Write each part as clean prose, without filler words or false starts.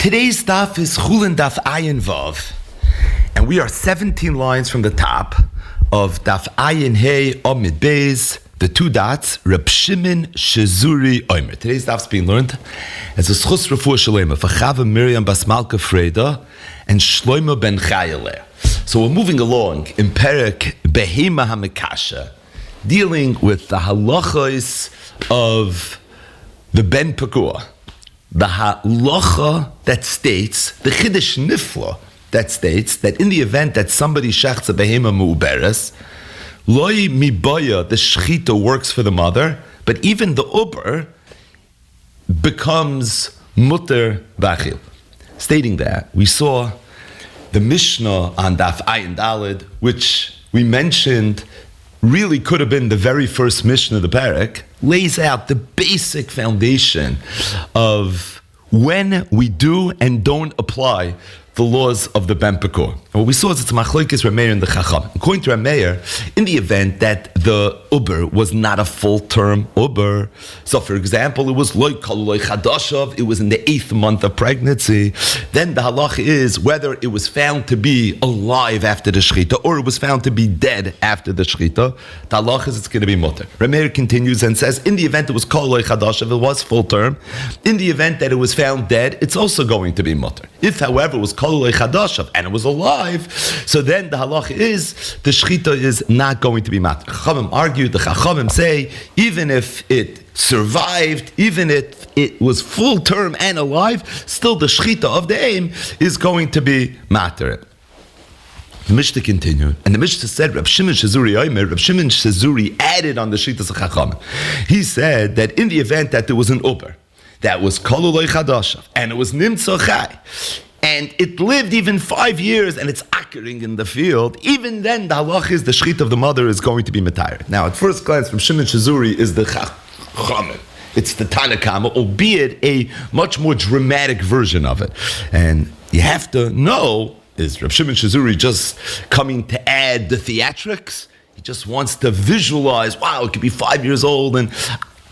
Today's daf is Chulin daf Ayin Vav, and we are 17 lines from the top of daf Ayin Hey Amid Beis, the two dots, Reb Shimon Shezuri Omer. Today's daf is being learned as a schus refuah shalema for Chava Miriam Bas Malka Freda and Shlomo ben Chayaleh. So we're moving along in Perek Behema HaMekasha, dealing with the halachos of the Ben Pekua. The halacha that states, the chiddush nifla that states that in the event that somebody shechts a behema mu'beres, loy mibaya, the shechita works for the mother, but even the uber becomes mutter bachil. Stating that, we saw the Mishnah on Daf Ayin Daled, which we mentioned really could have been the very first Mishnah of the Perek, lays out the basic foundation of when we do and don't apply the laws of the Ben Pekua. And what we saw is it's machlokes Rameir and the Chacham. According to Rameir, in the event that the uber was not a full-term uber, so for example, it was loy kaluloi chadashav, it was in the 8th month of pregnancy, then the halacha is whether it was found to be alive after the shechita or it was found to be dead after the shechita, the halacha is it's going to be mutter. Rameir continues and says, in the event it was kaluloi chadashav, it was full-term. In the event that it was found dead, it's also going to be mutter. If, however, it was kaluloi chadashav and it was alive, so then the halacha is the shechita is not going to be matter. Chachamim argue, the Chachamim say, even if it survived, even if it was full term and alive, still the shechita of the aim is going to be matter. The Mishnah continued, and the Mishnah said, Reb Shimon Shezuri Omer, Reb Shimon Shezuri added on the shechita of Chachamim. He said that in the event that there was an uber that was koluloi chadashav and it was nimtza chai, and it lived even 5 years, and it's akkering in the field, even then the halach is the shechita of the mother is going to be metayer. Now, at first glance, from Shimon Shezuri is the Chachamim. It's the Tanakama, albeit a much more dramatic version of it. And you have to know, is Reb Shimon Shezuri just coming to add the theatrics? He just wants to visualize, wow, it could be 5 years old, and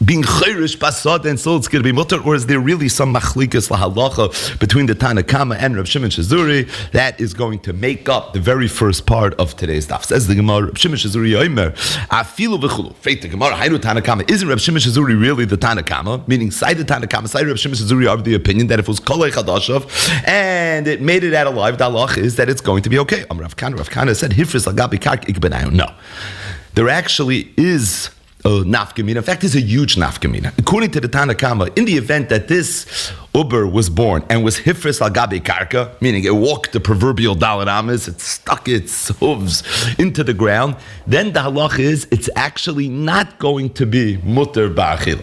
being chayrish basad and so it's going to be mutter, or is there really some machlikas lahalacha between the Tanakama and Reb Shimon Shezuri that is going to make up the very first part of today's daf? Says the Gemara, Reb Shimon Shezuri Omer, afilu v'chulu. Fake the Gemara, haynu Tanakama. Isn't Reb Shimon Shezuri really the Tanakama? Meaning, side the Tanakama, side Reb Shimon Shezuri are of the opinion that if it was kolei chadashav and it made it out alive, the halach is that it's going to be okay. Rav Kana said, hifris agabi kark ikbenayu. No, there actually is a nafkamina. In fact, it's a huge nafkamina. According to the Tanakama, in the event that this uber was born and was hifris al gabi karka, meaning it walked the proverbial dalet amis, it stuck its hooves into the ground, then the halach is it's actually not going to be mutter ba'achil.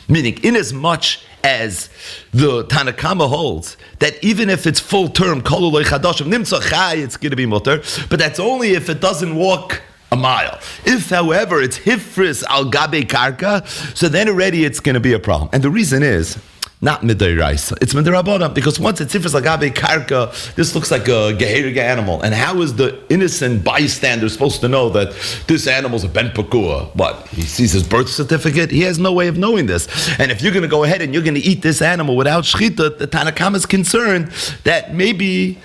Meaning, in as much as the Tanakama holds that even if it's full term, koluloi chadashav nimtza chai, it's going to be mutter, but that's only if it doesn't walk a mile. If, however, it's hifris al gabe karka, so then already it's going to be a problem. And the reason is not midiraisa, it's midirabona, because once it's hifris al gabe karka, this looks like a geherig animal. And how is the innocent bystander supposed to know that this animal's a ben pekua? What? He sees his birth certificate? He has no way of knowing this. And if you're going to go ahead and you're going to eat this animal without shechita, the Tanakama is concerned that maybe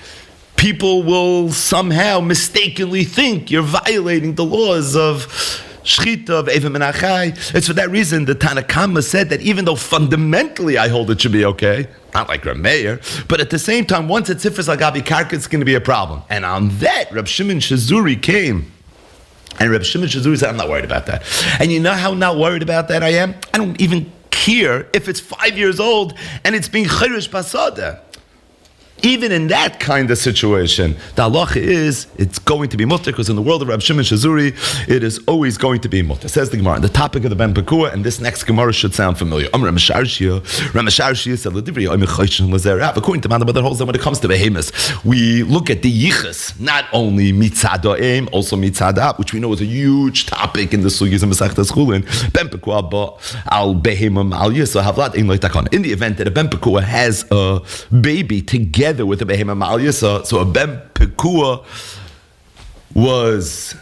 people will somehow mistakenly think you're violating the laws of shechita, of Eva Menachai. It's for that reason the Tanakama said that even though fundamentally I hold it should be okay, not like Rameir, but at the same time, once it's hifris al gabi karka, it's going to be a problem. And on that, Reb Shimon Shezuri came, and Reb Shimon Shezuri said, I'm not worried about that. And you know how not worried about that I am? I don't even care if it's 5 years old and it's being chayrish basada. Even in that kind of situation, the halacha is it's going to be mutter, because in the world of Reb Shimon Shezuri, it is always going to be mutter. Says the Gemara, the topic of the Ben Pekua, and this next Gemara should sound familiar. Ramesharshia said, according to Manabad holds that when it comes to behemoths, we look at the yichus, not only mitzad aim, also mitzad ab, which we know is a huge topic in the sugis and Masechtas Chulin. Ben Pekua al behemam al yisa havlat ein loitakon. In the event that a Ben Pekua has a baby together with a behema ma'al yisa, so a ben pekua was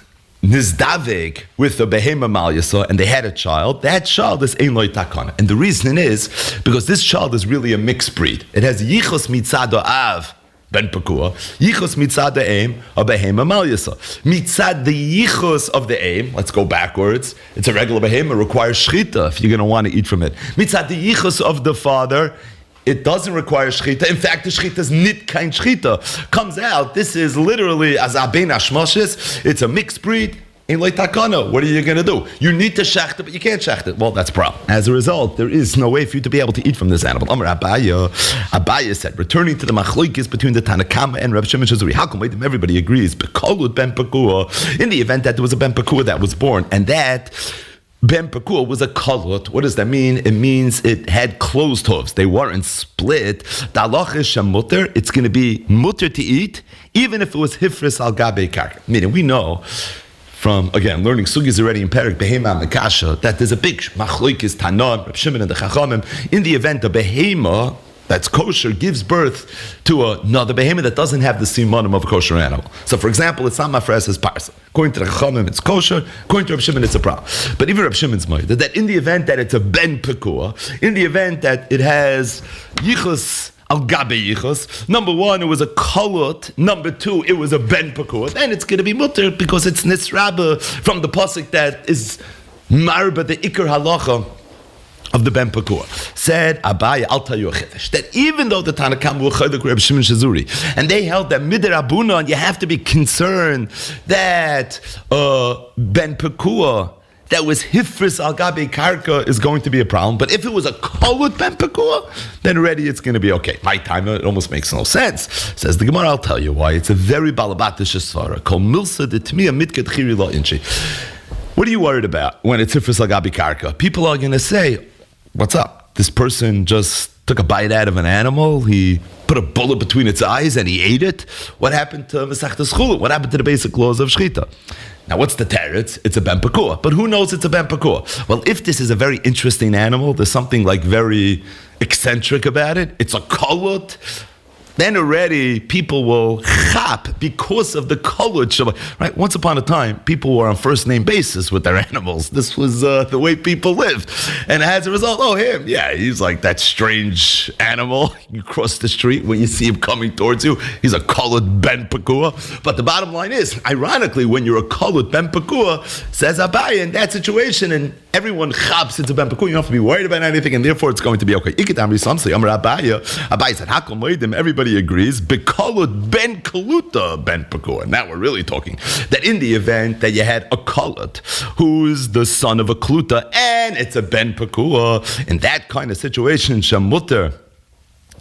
nizdaveg with the behema malyasa and they had a child, that child is ein loy takana. And the reason is because this child is really a mixed breed. It has yichos mitzad av ben pekua, yichos mitzad the aim of behema malyasa. Mitzad the yichos of the aim, let's go backwards. It's a regular behema, it requires shchita if you're going to want to eat from it. Mitzad the yichos of the father, it doesn't require shchita. In fact, the shchita is nit kain shchita. Comes out, this is literally azabein ashmoshes. It's a mixed breed. In like takana, what are you going to do? You need to shecht it, but you can't shecht it. Well, that's a problem. As a result, there is no way for you to be able to eat from this animal. Amar Abaya said, returning to the machlokes between the Tanakama and Reb Shimon Shazuri. How come everybody agrees? Bekolut ben pekua. In the event that there was a ben pekua that was born, and that ben pekua was a kalut. What does that mean? It means it had closed hooves. They weren't split. Dalach is shamutter. It's going to be mutter to eat, even if it was hifris al gabe karka. Meaning, we know from, again, learning sugis already in Perek Behema and Mekasha, that there's a big machlokes Tanan, Reb Shimon and the Chachamim, in the event a behema that's kosher gives birth to another behema that doesn't have the simanim of a kosher animal. So, for example, it's not mafres as parsa. According to the Chachamim, it's kosher. According to Reb Shimon, it's a problem. But even Reb Shimon's mind that in the event that it's a ben pekua, in the event that it has yichus al gabe yichos. Number one, it was a kolot. Number two, it was a ben pekua. And it's going to be mutter because it's nisraba from the pasuk that is marba the ikar halacha of the ben pekua. Said Abaye, I'll tell you a chiddush, that even though the Tanakam were chaylik Reb Shimon Shazuri, and they held that midir abuna, and you have to be concerned that ben pekua that was hifris al gabe karka is going to be a problem. But if it was a kolut ben pekua, then already it's going to be okay. My time, it almost makes no sense. Says the Gemara, I'll tell you why. It's a very balabatish svara. Kol milsa de tmiya mitket chiri lo inchi. What are you worried about when it's hifris al gabe karka? People are going to say, what's up? This person just took a bite out of an animal. He put a bullet between its eyes and he ate it. What happened to Masechtas Chulin? What happened to the basic laws of Shechita? Now, what's the teretz? It's a ben pekua. But who knows it's a ben pekua? Well, if this is a very interesting animal, there's something like very eccentric about it. It's a kolot. Then already people will chap because of the kolot. Right? Once upon a time, people were on first name basis with their animals. This was the way people lived. And as a result, oh, him, yeah, he's like that strange animal. You cross the street when you see him coming towards you. He's a kolot ben pekua. But the bottom line is, ironically, when you're a kolot ben pekua, says Abaye, in that situation, and everyone chaps into ben pekua, you don't have to be worried about anything, and therefore it's going to be okay. Abaye said, Hakom Moedim, everybody agrees, bekolot ben kaluta ben pekua. Now we're really talking that in the event that you had a kolot who's the son of a kluta and it's a ben pekua, in that kind of situation, shamutter,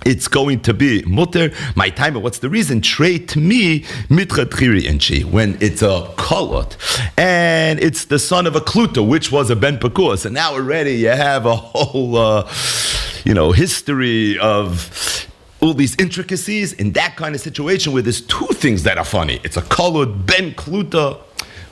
it's going to be mutter. My timer, what's the reason? Trey to me, mitchat chiri inchi, when it's a kolot and it's the son of a kluta, which was a ben pekua. So now already you have a whole, history of all these intricacies in that kind of situation where there's two things that are funny. It's a kolot ben kluta,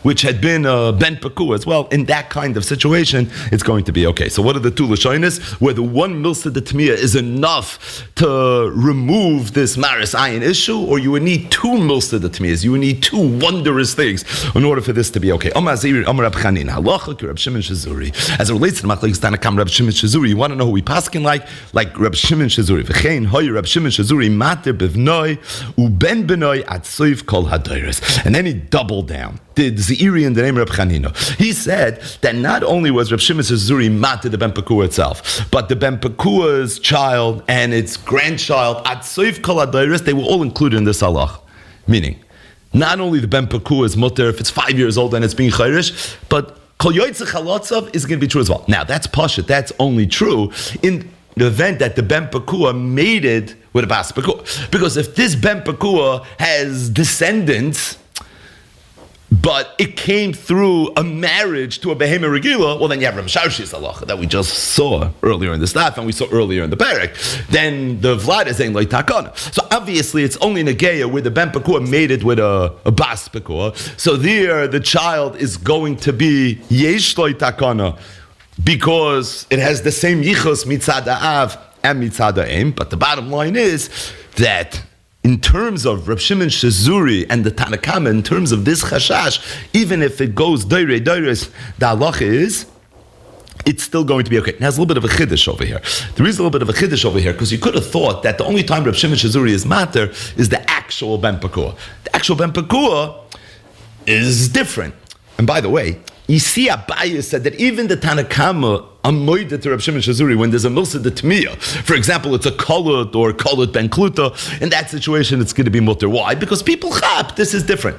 which had been ben pekua as well. In that kind of situation, it's going to be okay. So what are the two lashonis? Where the one milsa de tmiya is enough to remove this maris ayin issue, or you would need two milsa de tmiyas. You would need two wondrous things in order for this to be okay. As it relates to the machlokes Tanakam Reb Shimon Shazuri, you want to know who we paskin like Reb Shimon Shazuri. V'chein hoy Reb Shimon Shazuri mater bevnoi uben benoi atzoif kol hadayres. And then he doubled down. Did Zeiri in the name of Reb Chanina. He said that not only was Reb Shimon Shazuri matir the ben pekua itself, but the ben pekua's child and its grandchild, atzoif kol hadayres, they were all included in this halach. Meaning, not only the ben pekua is mutter if it's 5 years old and it's being chayrish, but kol yoytze chalotzav is going to be true as well. Now, that's pashut. That's only true in the event that the ben pekua mated with a bas pekua. Because if this ben pekua has descendants, but it came through a marriage to a behema regila, well, then you have Ramsharshi's halacha that we just saw earlier in the staff and we saw earlier in the parak. Then the vlad is saying like takana. So obviously it's only negeya where the ben pekua made it with a bas pekua. So there the child is going to be yesh loy takana because it has the same yichos mitzad av and mitzad ha'em. But the bottom line is that in terms of Reb Shimon Shazuri and the Tanakama, in terms of this chashash, even if it goes doire doires, the halacha is, it's still going to be okay. Now, there's a little bit of a chiddush over here. There is a little bit of a chiddush over here because you could have thought that the only time Reb Shimon Shazuri is matter is the actual Ben Pekua. The actual Ben Pekua is different. And by the way, you see Abaye said that even the Tanakama amoided to Reb Shimon Shazuri when there's a milsa de Tmiya. For example, it's a kolut or kolut ben kluta. In that situation, it's going to be mutter. Why? Because people chab. This is different.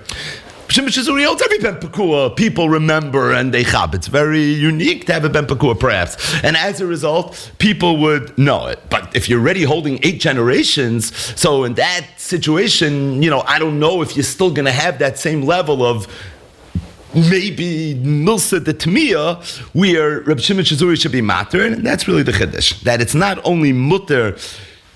Reb Shimon Shazuri holds every Ben Pekua. People remember and they chab. It's very unique to have a Ben Pekua, perhaps. And as a result, people would know it. But if you're already holding 8 generations, so in that situation, I don't know if you're still going to have that same level of maybe Milsa de Tmiya, where Reb Shimon Shazuri should be matter, and that's really the chiddush. That it's not only mutter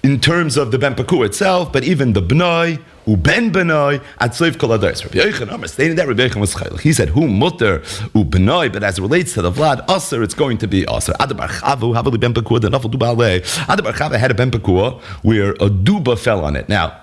in terms of the Ben Pekua itself, but even the B'nai, Ben B'nai, Atzleif Kol Adais. Rabbi Yochanan, stating that Rabbi Yochanan was chaylich. He said, "Who mutter B'nai," but as it relates to the Vlad Aser, it's going to be Aser. Adabar Chavu Havali Ben Pekua, the Nafal Duba Alei. Adabar Chava had a Ben Pekua where a duba fell on it. Now,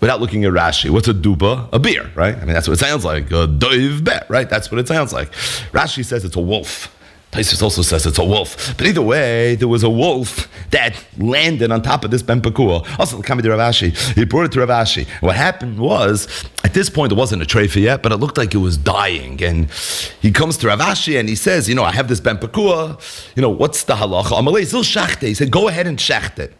without looking at Rashi, what's a duba? A beer, right? I mean, that's what it sounds like. A doiv bet, right? That's what it sounds like. Rashi says it's a wolf. Taisus also says it's a wolf. But either way, there was a wolf that landed on top of this Ben Pekua. Also, coming to Rav Ashi, he brought it to Rav Ashi. What happened was, at this point, it wasn't a treifa yet, but it looked like it was dying. And he comes to Rav Ashi and he says, I have this Ben Pekua. What's the halacha? Amalei zil shachte. He said, go ahead and shecht it.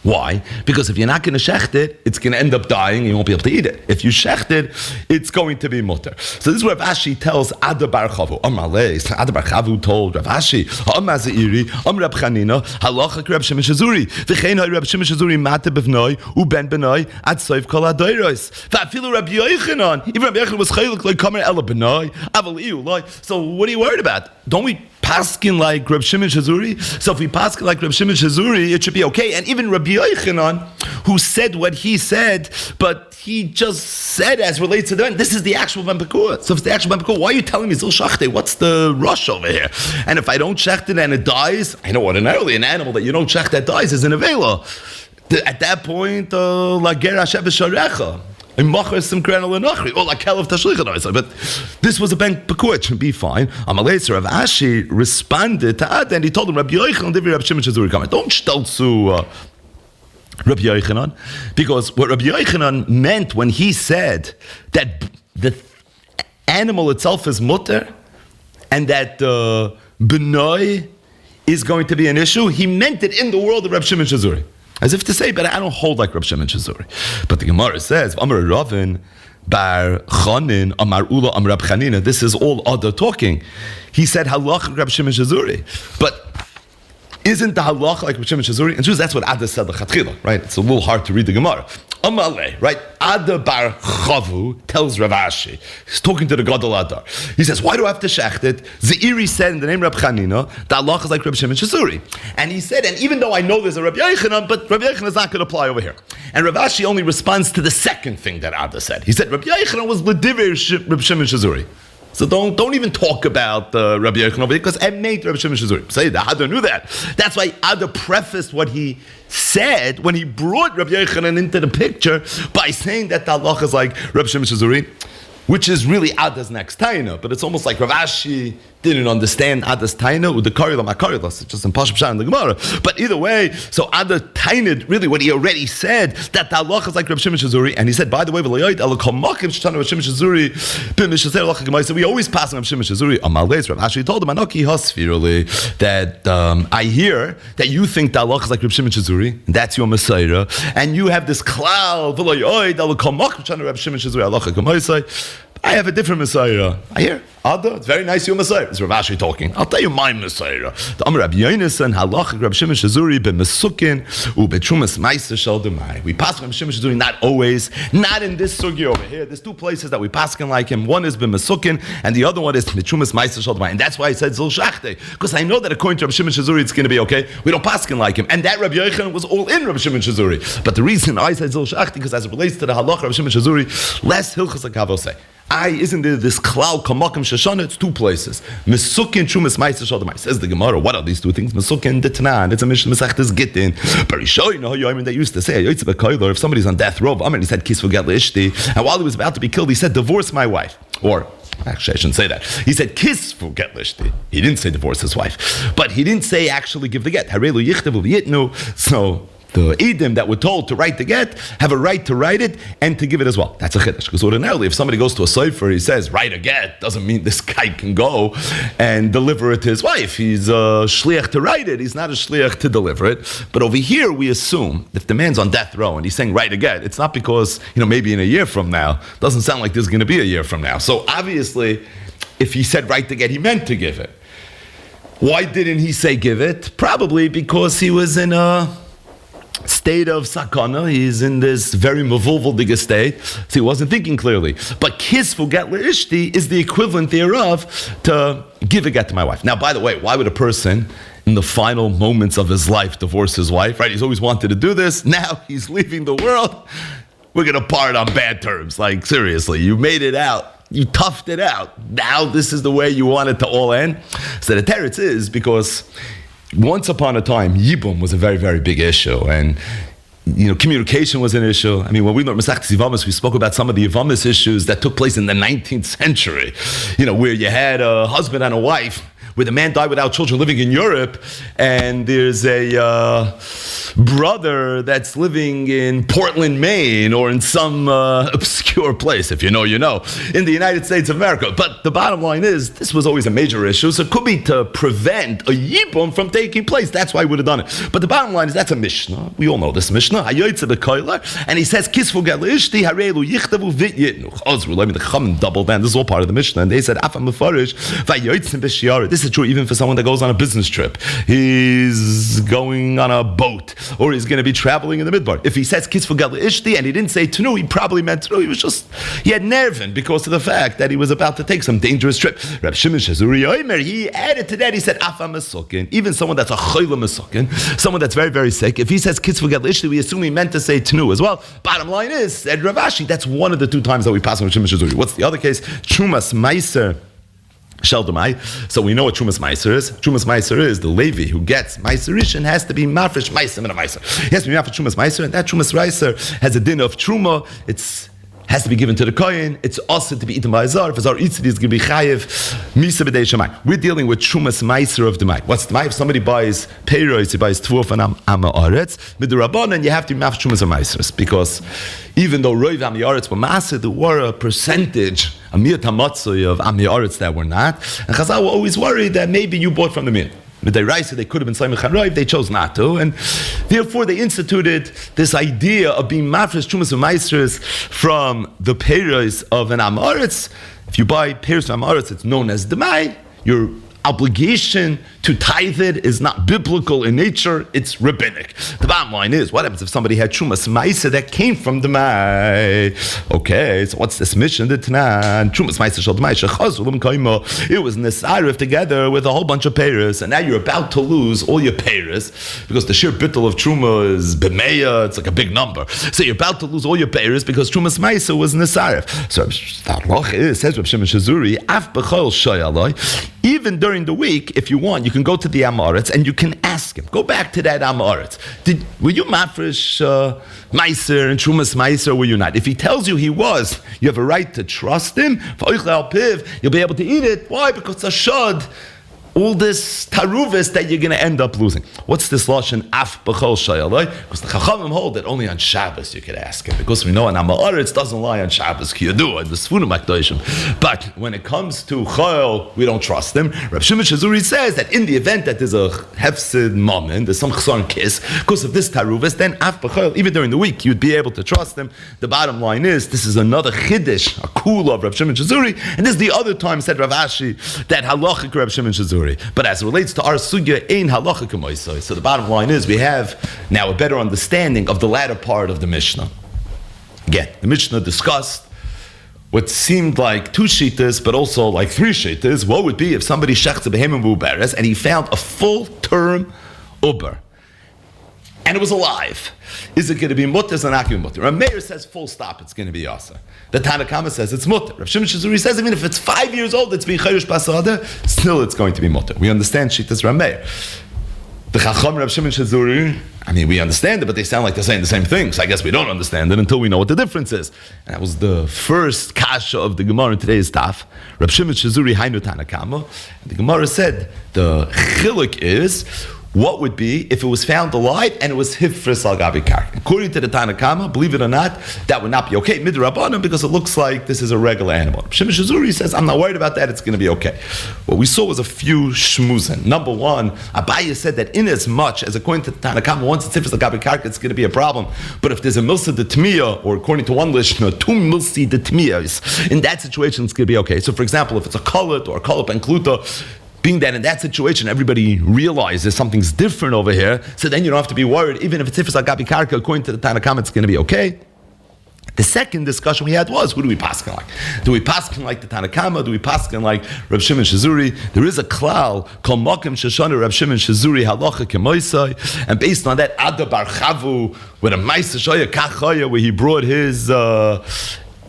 Why? Because if you're not going to shecht it, it's going to end up dying and you won't be able to eat it. If you shecht it, it's going to be mutter. So this is what Rav Ashi tells Ada Bar Chavu. Ada Bar Chavu told Rav Ashi, Zairi, Reb Chanina, halacha Reb Shimon Shazuri. V'chein Reb Shimon Shazuri mate b'vnoi, uben b'noi, ad soif kol adoiros. V'afilu Rabbi Yochanan, even Rabbi Yochanan was chaylik like kamer ela b'noi, aval iu like. So what are you worried about? Don't we paskin like Reb Shimon Shazuri? So if we paskin like Reb Shimon Shazuri, it should be okay. And even Rabbi Yochanan, who said what he said, but he just said as relates to the event, this is the actual Ben Pekua. So if it's the actual Ben Pekua, why are you telling me Zil Shachte? What's the rush over here? And if I don't shecht it and it dies, I know ordinarily an animal that you don't shecht that dies is an avela. At that point, la gera shebesh sharecha. But this was a Ben Pekua, it should be fine. Amalei Rav Ashi responded to Ad and he told him, Rabbi Yochanan, Rabbi Shimon Shazuri coming. Don't stelzu Rabbi Yochanan, because what Rabbi Yochanan meant when he said that the animal itself is mutter and that B'nai is going to be an issue, he meant it in the world of Rabbi Shimon Shazuri. As if to say, but I don't hold like Reb Shimon Shazuri. But the Gemara says, Amar Ravin, Bar Chanin, Amar Ula, Amar Reb Chanina. This is all other talking. He said halach Reb Shimon Shazuri. But isn't the halach like Reb Shimon Shazuri? And that's what Ada said l'chatchila, right? It's a little hard to read the Gemara. Amalei, right? Ada Bar Chavu tells Rav Ashi. He's talking to the Gadol Adar. He says, why do I have to shecht it? Zeiri said in the name of Reb Chanina, the halach is like Reb Shimon Shazuri. And he said, and even though I know there's a Reb Yochanan, but Reb Yochanan is not going to apply over here. And Rav Ashi only responds to the second thing that Ada said. He said, Reb Yochanan was l'diver Reb Shimon Shazuri. So don't even talk about Rabbi Yochanan over here, because I made Rabbi Shimon Shazuri. Say that Ada knew that. That's why Ada prefaced what he said when he brought Rabbi Yochanan into the picture by saying that the halach is like Rabbi Shimon Shazuri, which is really Ada's next taina. But it's almost like Rav Ashi didn't understand Ada's taina with the karila makarilas. It's just in Pashup Shah in the Gemara. But either way, so Ada tained really what he already said, that the halach is like Reb Shimon Shazuri. And he said, by the way, so we always pass on Reb Shimon Shazuri. Rav Ashi told him, that I hear that you think the halach is like Reb Shimon Shazuri, and that's your Messiah, and you have this cloud, I have a different Messiah. I hear, Ada, it's very nice, your Messiah. It's Rav Ashi talking. I'll tell you my Messiah. The Amar Rabbi Yonasan, halach Reb Shimon Shazuri, b'mesukin, u'betrumas ma'aser shel demai. We pass Reb Shimon Shazuri, not always, not in this sugi over here. There's two places that we pass like him. One is b'mesukin, and the other one is betrumas ma'aser shel demai. And that's why I said zil shachte, because I know that according to Reb Shimon Shazuri, it's going to be okay. We don't pass like him. And that Rabbi Yochanan was all in Reb Shimon Shazuri. But the reason I said zil shachte, because as it relates to the halach Reb Shimon Shazuri, less hilchas like Havosei. Isn't there this klal kamakim shashana? It's two places. Mesukin Trumas Meiser Shal Demai. Says the Gemara, what are these two things? Mesukin Ditnan. It's a Mishnah Masechtas Gittin. Barishoy, no, they used to say, if somebody's on death row, he said, Kis Fuget Ishti, and while he was about to be killed, he said, divorce my wife. Or, actually, I shouldn't say that. He said, kiss Fuget Ishti. He didn't say divorce his wife. But he didn't say actually give the get. Harelu Yichtavu Yitnu. So, the Edim that were told to write the get have a right to write it and to give it as well. That's a chiddush. Because ordinarily, if somebody goes to a sefer, he says, write a get, doesn't mean this guy can go and deliver it to his wife. He's a shliach to write it. He's not a shliach to deliver it. But over here, we assume if the man's on death row and he's saying, write a get, it's not because, maybe in a year from now, doesn't sound like there's going to be a year from now. So obviously, if he said write the get, he meant to give it. Why didn't he say give it? Probably because he was in a state of sakana. He's in this very mavulvaldige state, so he wasn't thinking clearly. But kiss get leishti is the equivalent thereof to give a get to my wife. Now, by the way, why would a person in the final moments of his life divorce his wife? Right? He's always wanted to do this. Now he's leaving the world. We're going to part on bad terms. Like, seriously, you made it out. You toughed it out. Now this is the way you want it to all end. So the teretz is because once upon a time, Yibum was a very, very big issue, and communication was an issue. I mean, when we learned Masechtas Yevamos, we spoke about some of the Yevamos issues that took place in the 19th century. Where you had a husband and a wife, where the man died without children living in Europe, and there's a brother that's living in Portland, Maine, or in some obscure place, if you know, in the United States of America. But the bottom line is, this was always a major issue, so it could be to prevent a yibum from taking place. That's why he would have done it. But the bottom line is, that's a Mishnah. We all know this Mishnah. And he says, Kisfu Galishti, Harelu Yichtavu Vityitnu. Chazru, let me the Chum double down. This is all part of the Mishnah. And they said, Afam Mefarish, Vayotzim B'Shiara. This is true even for someone that goes on a business trip. He's going on a boat, or he's going to be traveling in the midbar. If he says Kisfu Galishti and he didn't say Tanu, he probably meant Tanu. He had nervin because of the fact that he was about to take some dangerous trip. Reb Shimon Shazuri Omer, he added to that, he said, Afam Mesukin, even someone that's a Choyle Mesukin, someone that's very, very sick, if he says Kisfu Galishti, we assume he meant to say Tanu as well. Bottom line is, said Rav Ashi, that's one of the two times that we pass on Shimon Shazuri. What's the other case? Trumas Meiser Sheldamai. So we know what Trumas Meiser is. Trumas Meiser is the Levi who gets Meiserish has to be Mafresh Meiser and a Meiser. He has to be Mafresh Trumas Meiser, and that Trumas Meiser has a din of Truma. Has to be given to the Kohen. It's also to be eaten by a Zar. If a Zar eats it, he's going to be Chayev Misa B'dei Shammai. We're dealing with Trumas Meiser of the Mai. What's the Mai? If somebody buys Peiros, he buys Tvuf and Amma Aretz, with the Rabbanan, you have to be Maf Trumas and Meisers, because even though Roiv Ami Aretz were Maser, there were a percentage, a Mir Tamatzoi of Ami Aretz that were not. And Chazal were always worried that maybe you bought from the Mir. With the Raisa, they could have been Saimach and Roiv, they chose not to, and therefore they instituted this idea of being Mafresh Trumas and Meisers from the Peiros of an Amoritz. If you buy Peiros from Amoritz, it's known as Demai. Your obligation to tithe it is not biblical in nature, it's rabbinic. The bottom line is, what happens if somebody had Trumas Meiser that came from Demai? Okay, so what's this mission? The Tanan, Trumas Meiser Shal Demai, Shechazul Kaimo. It was Nesarif together with a whole bunch of Peiros, and now you're about to lose all your Peiros, because the sheer bittul of Truma is B'meya, it's like a big number. So you're about to lose all your Peiros because Trumas Meiser was Nesarif. So the halacha is, says Reb Shimon Shazuri, Af B'chol Shoyaloi, even during the week, if you want, you can go to the Amoritz and you can ask him. Go back to that Amoritz. Were you Mafresh Meiser and Trumas Meiser, or were you not? If he tells you he was, you have a right to trust him. You'll be able to eat it. Why? Because it's a shad. All this taruvis that you're going to end up losing. What's this lashon af b'chol shayaloi? Because the Chachamim hold that only on Shabbos you could ask him. Because we know an Amoritz doesn't lie on Shabbos. Kiyadu and the Sfunim Akdoshim. But when it comes to chayil, we don't trust him. Reb Shimon Shazuri says that in the event that there's a hefsid moment, there's some chassan kiss, because of this taruvis, then af b'chol, even during the week, you'd be able to trust him. The bottom line is, this is another chiddush, a kula of Reb Shimon Shazuri, and this is the other time said Rav Ashi that halachic Reb Shimon Shazuri. But as it relates to our sugya, ein halacha k'moisoi. So the bottom line is, we have now a better understanding of the latter part of the Mishnah. Again, the Mishnah discussed what seemed like two shittas, but also like three shittas. What would be if somebody shechts a behemoth uberes and he found a full term uber? and it was alive, is it going to be mutter? Is it not going to be mutter? Meir says full stop, it's going to be yasa. The Tanna Kama says it's mutter. Rav Shimon Shazuri says even if it's 5 years old, it's being chayush basada, still it's going to be mutter. We understand Shittas Rameir. The Chacham Rav Shimon Shazuri, I mean, we understand it, but they sound like they're saying the same thing. So I guess we don't understand it until we know what the difference is. And that was the first kasha of the Gemara in today's daf. Rav Shimon Shazuri Hainu Tanna Kama. And the Gemara said the chiluk is what would be if it was found alive and it was hifris al gabi karka. According to the Tanna Kama, believe it or not, that would not be okay midrabanan because it looks like this is a regular animal. Shimon Shazuri says, I'm not worried about that, it's going to be okay. What we saw was a few shmuzin. Number one, Abaye said that in as much as according to the Tanna Kama, once it's hifris al gabi karka, it's going to be a problem. But if there's a milsa de tmiya, or according to one lishna, 2 milsi de tmiyas, in that situation it's going to be okay. So for example, if it's a kalit or a kalit and kluta, being that in that situation everybody realizes something's different over here, so then you don't have to be worried. Even if it's tifus agabi karka, according to the Tanna Kama, it's going to be okay. The second discussion we had was, who do we paskin like? Do we paskin like the Tanna Kama? Do we paskin like Rav Shimon Shazuri? There is a klal called Makim Sheshana Rav Shimon Shazuri halacha kemoisai, and based on that, Ada Bar Chavu with a Maisa Shoya Kachaya, where he brought his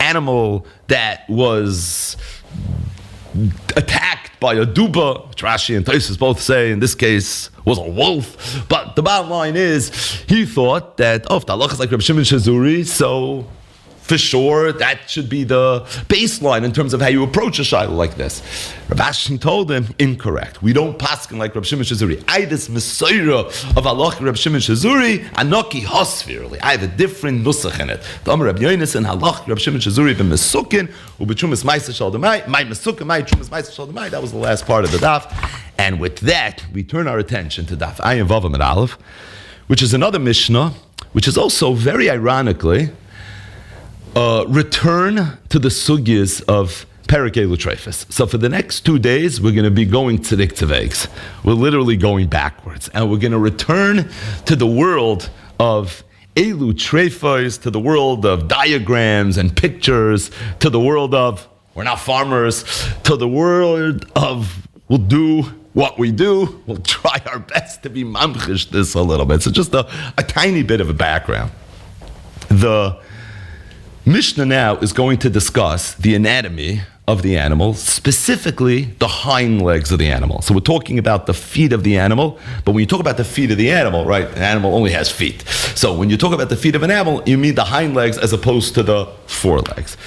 animal that was attacked by a duba, which Rashi and Tosfos both say in this case was a wolf. But the bottom line is, he thought that, if the halacha is like Rav Shimon Shazuri, so for sure that should be the baseline in terms of how you approach a shayla like this. Rav Ashi told him, incorrect. We don't paskin like Rav Shimon Shazuri. Aidis Mesoira of halacha Rav Shimon Shazuri, Anoki Hosfirli. I have a different nusach in it. The Amar Rav Yonis and halacha Rav Shimon Shazuri ben Mesukin, ubetrumas ma'aser shel demai, my Mesukin, my trumas ma'aser shel demai. That was the last part of the daf. And with that, we turn our attention to daf Ayin Vav Amud Aleph, which is another Mishnah, which is also very ironically return to the sugyas of Perikei L'Treifus. So for the next 2 days, we're going to be going tzidik tzevegs. We're literally going backwards. And we're going to return to the world of Elu Treifos, to the world of diagrams and pictures, to the world of, we're not farmers, to the world of, we'll do what we do. We'll try our best to be mamchish this a little bit. So just a tiny bit of a background. The Mishnah now is going to discuss the anatomy of the animal, specifically the hind legs of the animal. So we're talking about the feet of the animal, but when you talk about the feet of the animal, right, an animal only has feet. So when you talk about the feet of an animal, you mean the hind legs as opposed to the forelegs.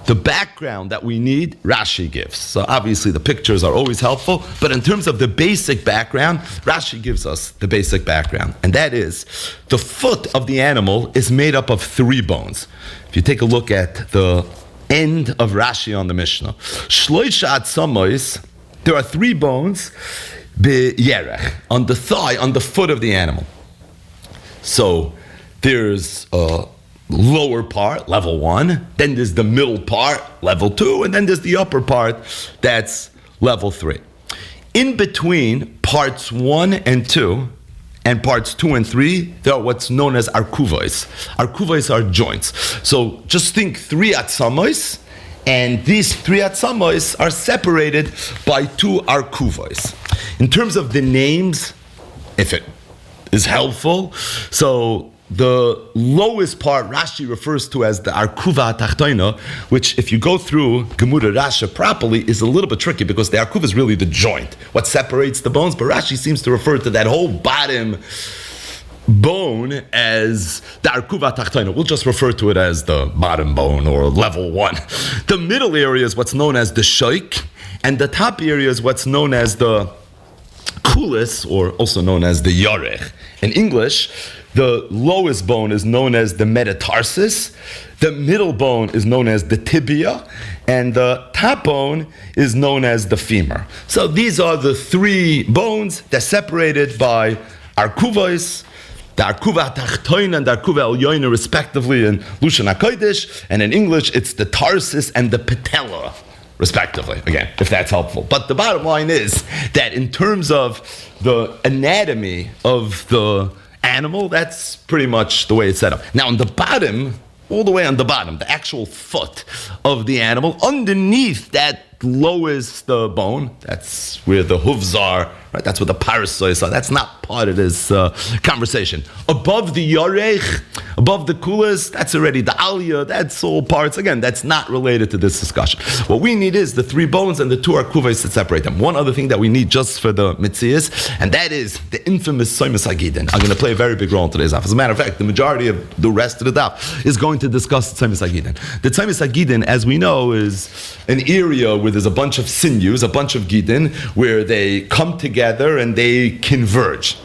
The background that we need, Rashi gives. So obviously the pictures are always helpful, but in terms of the basic background, Rashi gives us the basic background. And that is, the foot of the animal is made up of 3 bones. If you take a look at the end of Rashi on the Mishnah, Shloisha Atzamois, there are 3 bones, B'yerech, on the thigh, on the foot of the animal. So there's lower part, level 1, then there's the middle part, level 2, and then there's the upper part, that's level 3. In between parts 1 and 2, and parts 2 and 3, there are what's known as arkuvos. Arkuvos are joints. So just think 3 atzamos, and these 3 atzamos are separated by 2 arkuvos. In terms of the names, if it is helpful, so the lowest part Rashi refers to as the Arkuva Tachtoina, which if you go through Gemura Rasha properly is a little bit tricky because the Arkuva is really the joint, what separates the bones, but Rashi seems to refer to that whole bottom bone as the Arkuva Tachtoina. We'll just refer to it as the bottom bone or level 1. The middle area is what's known as the Shoik, and the top area is what's known as the Kulis, or also known as the Yorech. In English, the lowest bone is known as the metatarsus, the middle bone is known as the tibia, and the top bone is known as the femur. So these are the 3 bones. They're separated by arkuvos, the arkuva tachtoin and the arkuva elyoina respectively in Lushan HaKodesh, and in English it's the tarsus and the patella respectively, again, if that's helpful. But the bottom line is that in terms of the anatomy of the animal, that's pretty much the way it's set up. Now on the bottom, all the way on the bottom, the actual foot of the animal, underneath that lowest bone, that's where the hooves are, right? That's where the parasitoids are. That's not part of this conversation. Above the yorech, above the kulas, that's already the aliyah, that's all parts. Again, that's not related to this discussion. What we need is the three bones and the two arkuvas to separate them. One other thing that we need just for the mitzias, and that is the infamous Soimus Hagidin. I'm going to play a very big role in today's daf. As a matter of fact, the majority of the rest of the daf is going to discuss the Soimus Hagidin. The Soimus Hagidin, as we know, is an area where there's a bunch of sinews, a bunch of gidin, where they come together and they converge.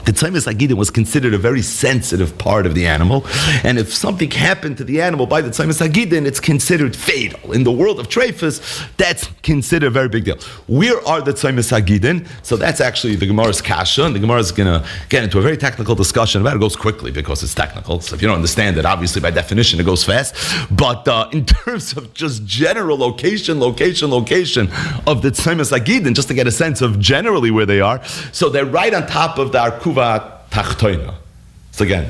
The Tzaimis Hagidin was considered a very sensitive part of the animal, and if something happened to the animal by the Tzaimis Hagidin, it's considered fatal. In the world of Treifus, that's considered a very big deal. Where are the Tzaimis Hagidin? So that's actually the Gemara's kasha, and the Gemara is going to get into a very technical discussion about it. It goes quickly because it's technical, so if you don't understand it, obviously by definition it goes fast. But in terms of just general location of the Tzaimis Hagidin, just to get a sense of generally where they are, so they're right on top of the Arkuva Tachtoina. So again,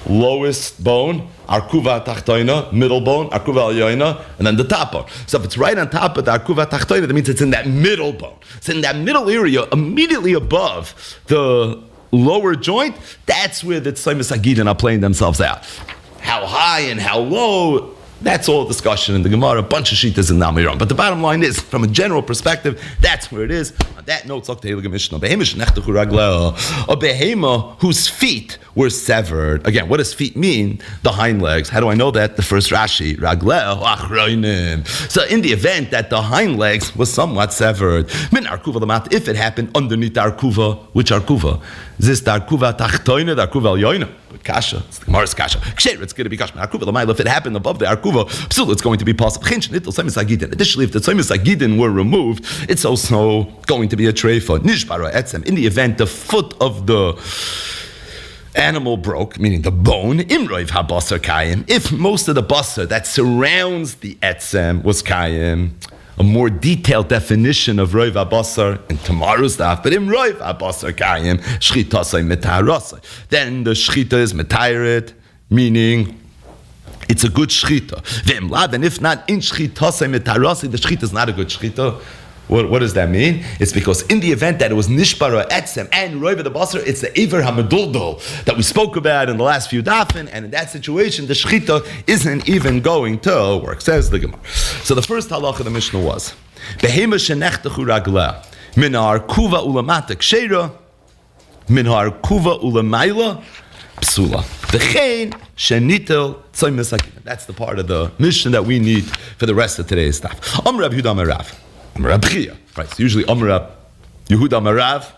lowest bone, Arkuva Tachtoina, middle bone, Arkuva Alyoina, and then the top bone. So if it's right on top of the Arkuva Tachtoina, that means it's in that middle bone. So in that middle area, immediately above the lower joint, that's where the Tzaimis Hagidin are playing themselves out. How high and how low, that's all discussion in the Gemara, a bunch of shitas in Namiram. But the bottom line is, from a general perspective, that's where it is. On that note, a behema whose feet were severed. Again, what does feet mean? The hind legs. How do I know that? The first Rashi, ragleo achroinim. So in the event that the hind legs was somewhat severed, min arkuva lamat, if it happened underneath the arkuva, which arkuva? Is this the arkuva tachtoina, the arkuva alyoina? Kasha, it's the Gemara's kasha. Ksher, it's going to be kasha. If it happened above the arkuva, psul, it's going to be possible. Additionally, if the Tzaimis Hagidin were removed, it's also going to be a treifa. Nishbara etzem. In the event the foot of the animal broke, meaning the bone, imroiv habasar kayim. If most of the basar that surrounds the etzem was kayim, a more detailed definition of roiv habasar in tomorrow's daf, but in roiv habasar kayim, shchitasai metarasai. Then the shchita is metayirit, meaning it's a good shchita. And if not, in shchitasai metarasai, the shchita is not a good shchita. What does that mean? It's because in the event that it was nishbara etzem and roiva the basar, it's the iver hamaduldul that we spoke about in the last few dafin, and in that situation, the shechita isn't even going to work. Says the Gemara. So the first halacha of the Mishnah was behema shenechtechu ragleh min ha'arkuva ulamata ksheira min ha'arkuva ulamayla psula v'chein shenitel tzaimis hagidin. That's the part of the Mishnah that we need for the rest of today's daf. Amar Rab Yehuda Amar Rav. Amar Abchia. Right, so usually Amar Rab Yehuda Amar Rav,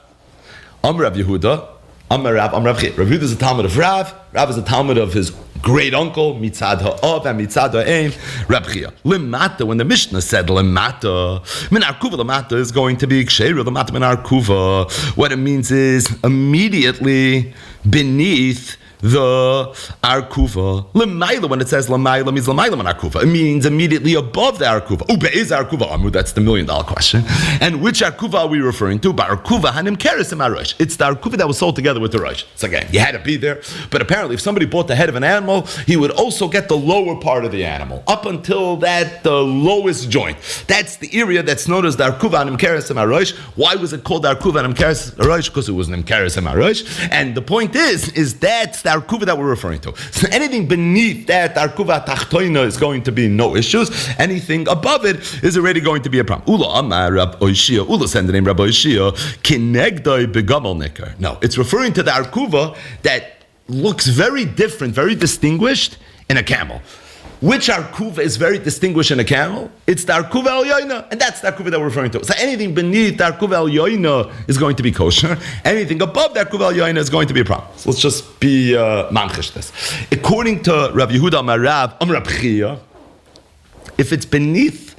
Amar Rab Yehuda, Amar Rab, Amar Abchia. Rab Yehuda is a Talmud of Rav, Rav is a Talmud of his great uncle, Mitzad Ha'av and Mitzad Ha'ein, Rab Chia. Limata, when the Mishnah said Limata, Min Arkuva Limata is going to be Ksheira Limata Min Arkuva. What it means is immediately beneath the arkuva. Lemaila, when it says lemaila, means lemaila man arkuva. It means immediately above the arkuva. Ube is arkuva amud. That's the $1 million question. And which arkuva are we referring to? By arkuva hanim keresim arosh. It's the arkuva that was sold together with the rosh. So again, you had to be there. But apparently, if somebody bought the head of an animal, he would also get the lower part of the animal, up until that the lowest joint. That's the area that's known as the arkuva hanim keresim arosh. Why was it called the arkuva hanim keresim arosh? Because it was nim keresim arosh. And the point is that's the arkuva that we're referring to. So anything beneath that arkuva tachtoina is going to be no issues. Anything above it is already going to be a problem. Ula amar Rab Oishia. Ula send the name Rab Oishia. Kinegdoi begamol nikar. No, it's referring to the arkuva that looks very different, very distinguished in a camel. Which arkuva is very distinguished in a camel? It's the arkuva al yoina, and that's the arkuva that we're referring to. So anything beneath the arkuva al yoina is going to be kosher. Anything above the arkuva al yoina is going to be a problem. So let's just be mamchish this. According to Rav Yehuda Amar Rav Amar Abchia, if it's beneath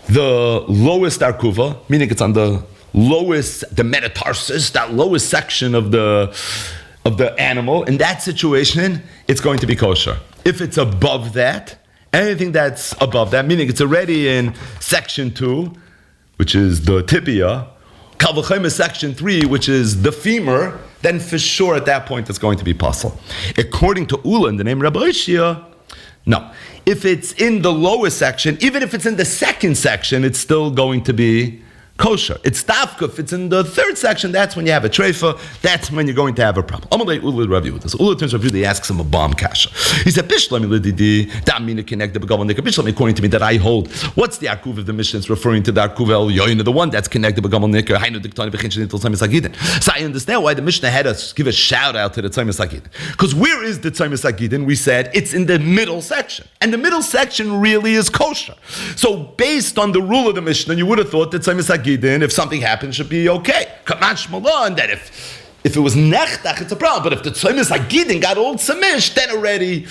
the lowest arkuva, meaning it's on the lowest, the metatarsus, that lowest section of the animal, in that situation, it's going to be kosher. If it's above that, anything that's above that, meaning it's already in section 2, which is the tibia, kal v'chomer section 3, which is the femur, then for sure at that point it's going to be puzzle. According to Ula, in the name Rabbi Ishia, No. If it's in the lowest section, even if it's in the second section, it's still going to be kosher. It's dafka. If it's in the third section, that's when you have a treifa. That's when you're going to have a problem. Amalei Ula Rav Yehuda. So Ula turns Rav Yehuda, he asks him a bomb kasha. He said, Bishlami lididi, damina connected begavan nika. Bishlami, according to me, that I hold. What's the arkuv of the Mishnah? It's referring to the arkuv el yoina, the one that's connected begavan nika. Hainu diktani v'chinchin until tzaymis hagidin. So I understand why the Mishnah had us give a shout out to the tzaymis hagidin. Because where is the tzaymis hagidin? We said it's in the middle section, and the middle section really is kosher. So based on the rule of the Mishnah, you would have thought that tzaymis hagidin, if something happens, should be okay. Kamash Malon, that if it was nechtach, it's a problem. But if the tzaymis hagidin got old samish, then already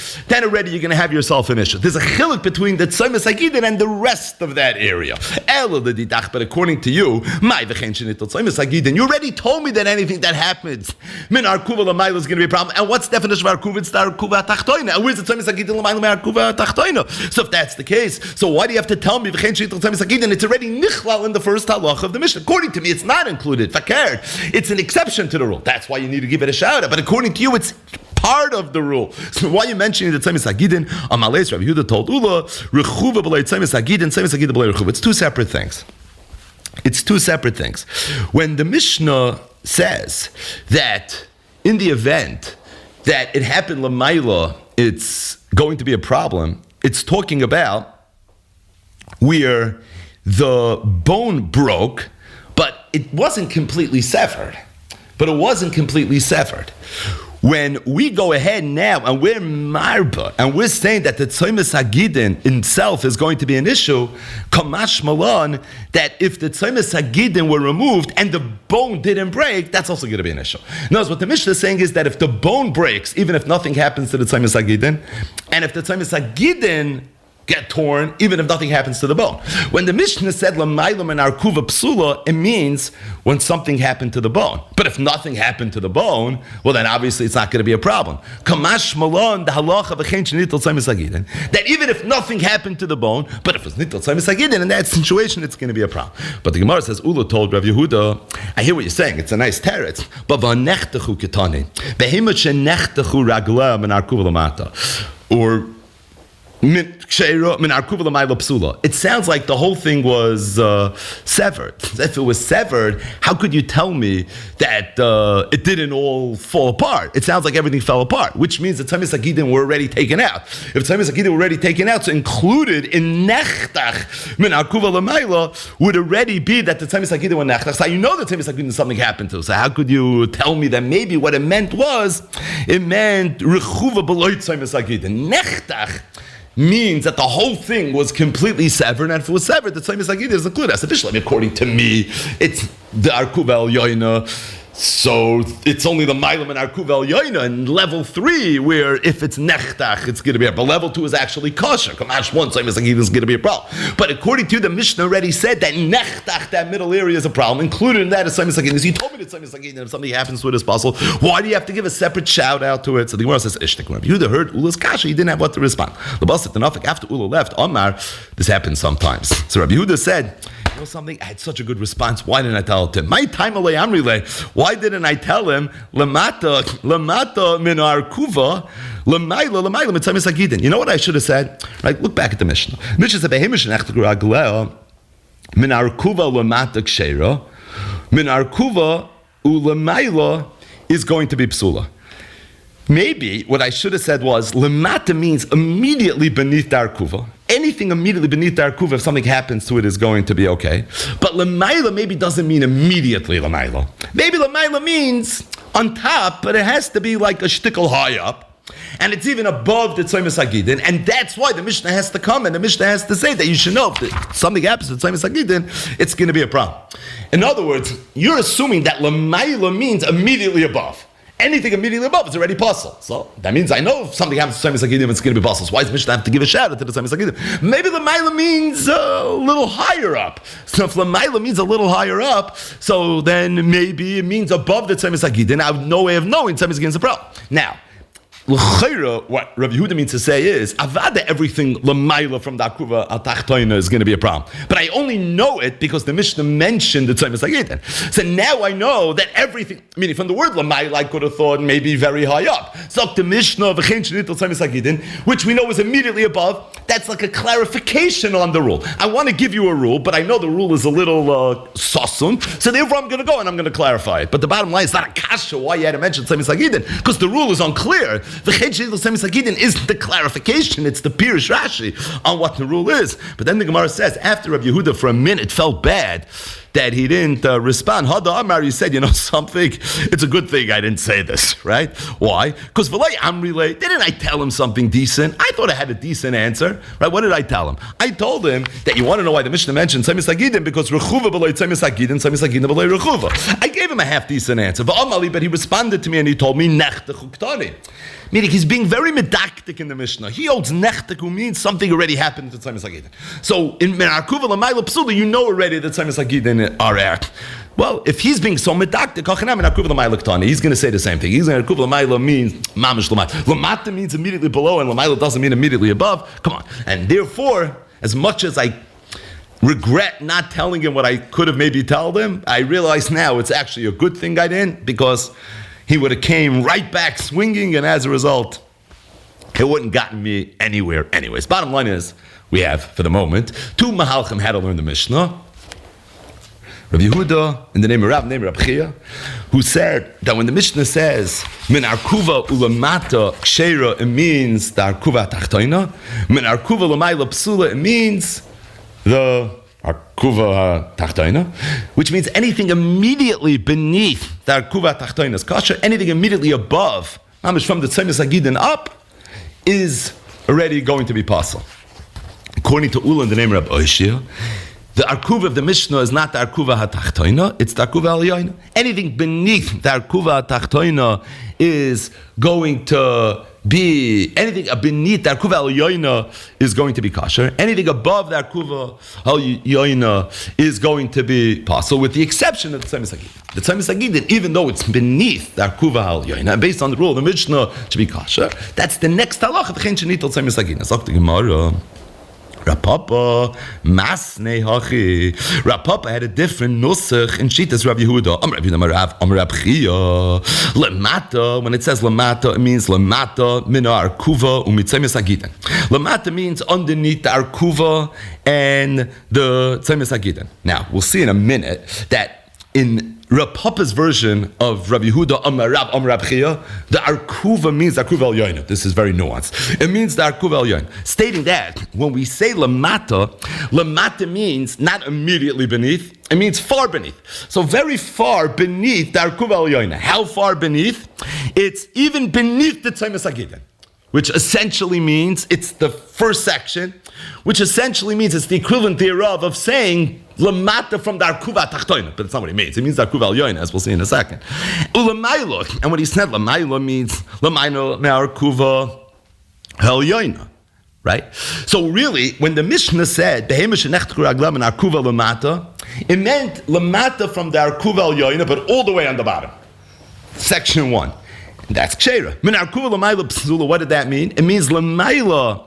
you're going to have yourself an issue. There's a chiluk between the tzaymis hagidin and the rest of that area. But according to you, you already told me that anything that happens min arkuva l'mayla is going to be a problem. And what's the definition of arkuva? It's the arkuva tachtoina. And where's the tzaymis hagidin l'mayla min arkuva tachtoina? So if that's the case, so why do you have to tell me it's already nichlal in the first halach of the Mishnah? According to me, it's not included. Fakir. It's an exception to the rule. That's why you need to give it a shout out. But according to you, it's part of the rule. So why are you mentioning the tzaymis hagidin? Amalei Rav Yehuda told Ula, rechuva b'lei tzaymis hagidin, tzaymis hagidin b'lei rechuva. It's two separate things. It's two separate things. When the Mishnah says that in the event that it happened l'mayla, it's going to be a problem, it's talking about where the bone broke, but it wasn't completely severed. When we go ahead now and we're marba and we're saying that the tzaymis hagidin itself is going to be an issue, kamash malon, that if the tzaymis hagidin were removed and the bone didn't break, that's also going to be an issue. Notice what the Mishnah is saying is that if the bone breaks, even if nothing happens to the tzaymis hagidin, and if the tzaymis hagidin get torn, even if nothing happens to the bone. When the Mishnah said l'maylam and arkuva psula, it means when something happened to the bone. But if nothing happened to the bone, well then obviously it's not going to be a problem. Kamash malon the halacha v'chein shenitel tzaymis hagidin. That even if nothing happened to the bone, but if it's nitel tzaymis hagidin, in that situation it's going to be a problem. But the Gemara says, Ula told Rav Yehuda, I hear what you're saying, it's a nice teretz, but v'nechtechu ketani, behimot shenechtechu ragla min arkuva l'mata, or it sounds like the whole thing was severed. If it was severed, how could you tell me that it didn't all fall apart? It sounds like everything fell apart, which means the tzaymis hagidin were already taken out. If tzaymis hagidin were already taken out, so included in nechtach min arkuva l'mayla would already be that the tzaymis hagidin were nechtach. So you know the tzaymis hagidin something happened to. So how could you tell me that maybe what it meant rechuva b'loy tzaymis hagidin nechtach means that the whole thing was completely severed, and if it was severed, the tzaymis hagidin is included. As officially, according to me, it's the arkuv el yoina. So it's only the Mailam and Arkuv El Yoina and level 3 where if it's Nechtach, it's going to be a problem. But level 2 is actually kosher. Kamash 1, so it's going to be a problem. But according to the Mishnah already said that Nechtach, that middle area is a problem. Included in that is Tzaymis Hagidin. You told me that Tzaymis Hagidin, if something happens to it, it's possible. Why do you have to give a separate shout out to it? So the Gemara says, Ishtik, when Yehuda heard Ula's kasha, he didn't have what to respond. The Basit Tanafik, after Ula left, Omar, this happens sometimes. So Rabbi Yehuda said, you know something? I had such a good response. Why didn't I tell it to him? My time alay amrile. Why didn't I tell him? Lamata min arkuva, lamayla mitzamis hagidin. You know what I should have said? Right? Look back at the Mishnah. Mishnah said behemish nechtag ragleo min arkuva lamata ksheira min arkuva ulamayla is going to be psula. Maybe what I should have said was lamata means immediately beneath the arkuva. Anything immediately beneath the arkuva, if something happens to it, is going to be okay. But lamayla maybe doesn't mean immediately lamayla. Maybe lamayla means on top, but it has to be like a shtickle high up. And it's even above the Tzaymis Hagidin, and that's why the Mishnah has to come, and the Mishnah has to say that you should know if something happens to Tzaymis Hagidin, it's going to be a problem. In other words, you're assuming that lamayla means immediately above. Anything immediately above is already puzzle. So that means I know if something happens to Tzaymis Hagidin, it's going to be puzzle. So why does Mishnah have to give a shout out to the Tzaymis Hagidin? Maybe lamayla means a little higher up. So if lamayla means a little higher up, so then maybe it means above the Tzaymis Hagidin. I have no way of knowing Tzaymis Hagidin is a problem. Now, l'chayra, what Rabbi Yehuda means to say is, avada everything l'mayla from the akuva al tachtoina is going to be a problem. But I only know it because the Mishnah mentioned the tzaymis hagidin. So now I know that everything, meaning from the word l'mayla, I could have thought maybe very high up. So the Mishnah v'chein shenitel tzaymis hagidin, which we know is immediately above, that's like a clarification on the rule. I want to give you a rule, but I know the rule is a little sasun, so therefore I'm going to go and I'm going to clarify it. But the bottom line is not a kasha why you had to mention tzaymis hagidin, because the rule is unclear. The Chedshel Tzaymis Hagidin isn't the clarification, it's the Pirush Rashi on what the rule is. But then the Gemara says, after Rabbi Yehuda for a minute felt bad that he didn't respond, Hada Amar, he said, you know something, it's a good thing I didn't say this, right? Why? Because V'lay Amrile, didn't I tell him something decent? I thought I had a decent answer, right? What did I tell him? I told him that you want to know why the Mishnah mentioned Tzaymis Hagidin, because Rechuva B'lay Tzaymis Hagidin B'lay Rechuva. I gave him a half decent answer, but he responded to me and he told me, Nechte Chuktani. Meaning he's being very medactic in the Mishnah. He holds nechtek, who means something already happened to Tzaymis Hagidin. So in Menarkuva L'mayla Psula, you know already that Tzaymis Hagidin are act. Well, if he's being so medactic, he's going to say the same thing. He's going to Menarkuva means mamish l'mayla. Lamata means immediately below, and l'mayla doesn't mean immediately above. Come on. And therefore, as much as I regret not telling him what I could have maybe told him, I realize now it's actually a good thing I didn't, because he would have came right back swinging, and as a result, it wouldn't gotten me anywhere anyways. Bottom line is, we have, for the moment, two Mahalchim had to learn the Mishnah. Rabbi Yehuda, in the name of Rab Chia, who said that when the Mishnah says, Min arkuva ulamata ksheira, it means the arkuva tachtoina. Min arkuva l'mayla psula, it means the Arkuva Tachtoina, which means anything immediately beneath the Arkuva Tachtoina's kasha, anything immediately above, from the Tzaymis Hagidin up, is already going to be possible. According to Ula in the name of Rabbi Oishia, the Arkuva of the Mishnah is not the Arkuva HaTachtoina, it's the Arkuva Aliyayna. Anything beneath the Arkuva HaTachtoina is going to be, anything beneath the Arkuva Aliyayna is going to be kosher. Anything above the Arkuva Aliyayna is going to be possible, with the exception of the Tzaymis Hagidin. The Tzaymis Hagidin, even though it's beneath the Arkuva Aliyayna, based on the rule of the Mishnah to be kosher, that's the next halach of the Chen Shenitel Tzaymis Hagidin. That's the Gemara. Rapapa, Masnei Hachi. Rapapa had a different nusach in Shitas Rabbi Yehuda. Amar Rabbi Yehuda, Amar Rabbi Chia. Lemata, when it says lemata, it means lemata min arkuva u'mitzemes hagidin. Lemata means underneath the arkuva and the tzemes hagidin. Now, we'll see in a minute that in Rav Papa's version of Rabbi Yehuda Amar Rabbi Chia, the Arkuva means the Arkuva El Yoina. This is very nuanced. It means the Arkuva El Yoina. Stating that when we say Lamata, Lamata means not immediately beneath, it means far beneath. So very far beneath the Arkuva El Yoina. How far beneath? It's even beneath the Tzaymis Hagidin, which essentially means it's the first section, which essentially means it's the equivalent thereof of saying Lamata from the Arkuva Tachtoina, but it's not what it means. It means the Arkuva Al Yoina, as we'll see in a second. Ulamailo, and when he said Lamailo means Lamailo me Arkuva Al Yoina, right? So really, when the Mishnah said Behemish Nechtku Raglam and Arkuva Lamata, it meant Lamata from the Arkuva Al Yoina, but all the way on the bottom. Section 1. That's Ksheira. Min Arkuva Lamaila Psula, what did that mean? It means Lamaila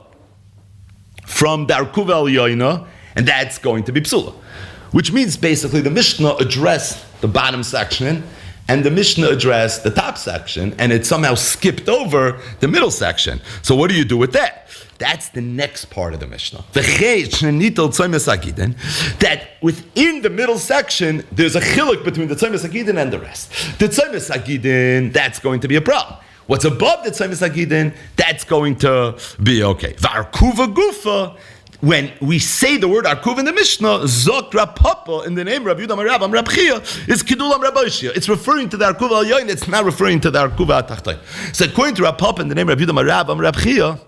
from the Arkuva Al Yoina, and that's going to be Psula. Which means basically the Mishnah addressed the bottom section and the Mishnah addressed the top section, and it somehow skipped over the middle section. So what do you do with that? That's the next part of the Mishnah. That within the middle section, there's a chiluk between the Tzaymis Hagidin and the rest. The Tzaymis Hagidin, that's going to be a problem. What's above the Tzaymis Hagidin, that's going to be okay. V'arkuva gufa, when we say the word Arkuv in the Mishnah, Zok Rapapa, in the name of Rabbi Yehuda Amar Rabbi Chia, is Kidulam Rabbi Oishia. It's referring to the Arkuv Al Yoin, it's not referring to the Arkuv Al Tachtoin. So according to Rapapa, in the name of Rabbi Yehuda Amar Rabbi Chia,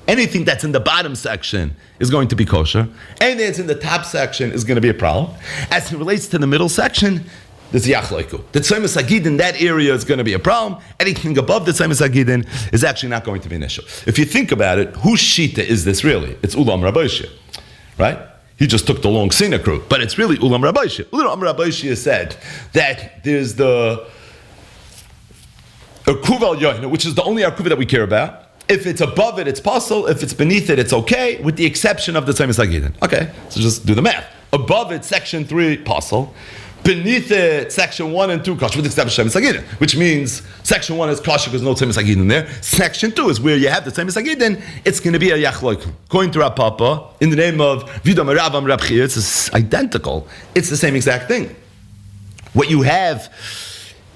anything that's in the bottom section is going to be kosher. Anything that's in the top section is going to be a problem. As it relates to the middle section, there's Yachloiku. The Tzaymis Hagidin in that area is going to be a problem. Anything above the Tzaymis Hagidin is actually not going to be an issue. If you think about it, whose shita is this really? It's Ulam Rabbi Shia, right? He just took the long scenic route, but it's really Ulam Rabbi Shia. Ulam Rabbi Shia said that there's the Kuval Yoina, which is the only Arkuva that we care about. If it's above it, it's possible. If it's beneath it, it's okay, with the exception of the Tzemis Agidin. Okay, so just do the math. Above it, section 3, possible. Beneath it, section 1 and 2, kosher, with the exception of Tzemis Agidin, which means section 1 is kosher because no Tzemis Agidin there. Section 2 is where you have the Tzemis Agidin, it's going to be a Yachloik. According to Rav Papa, in the name of Vidam Ravam Rab Chia, it's identical. It's the same exact thing. What you have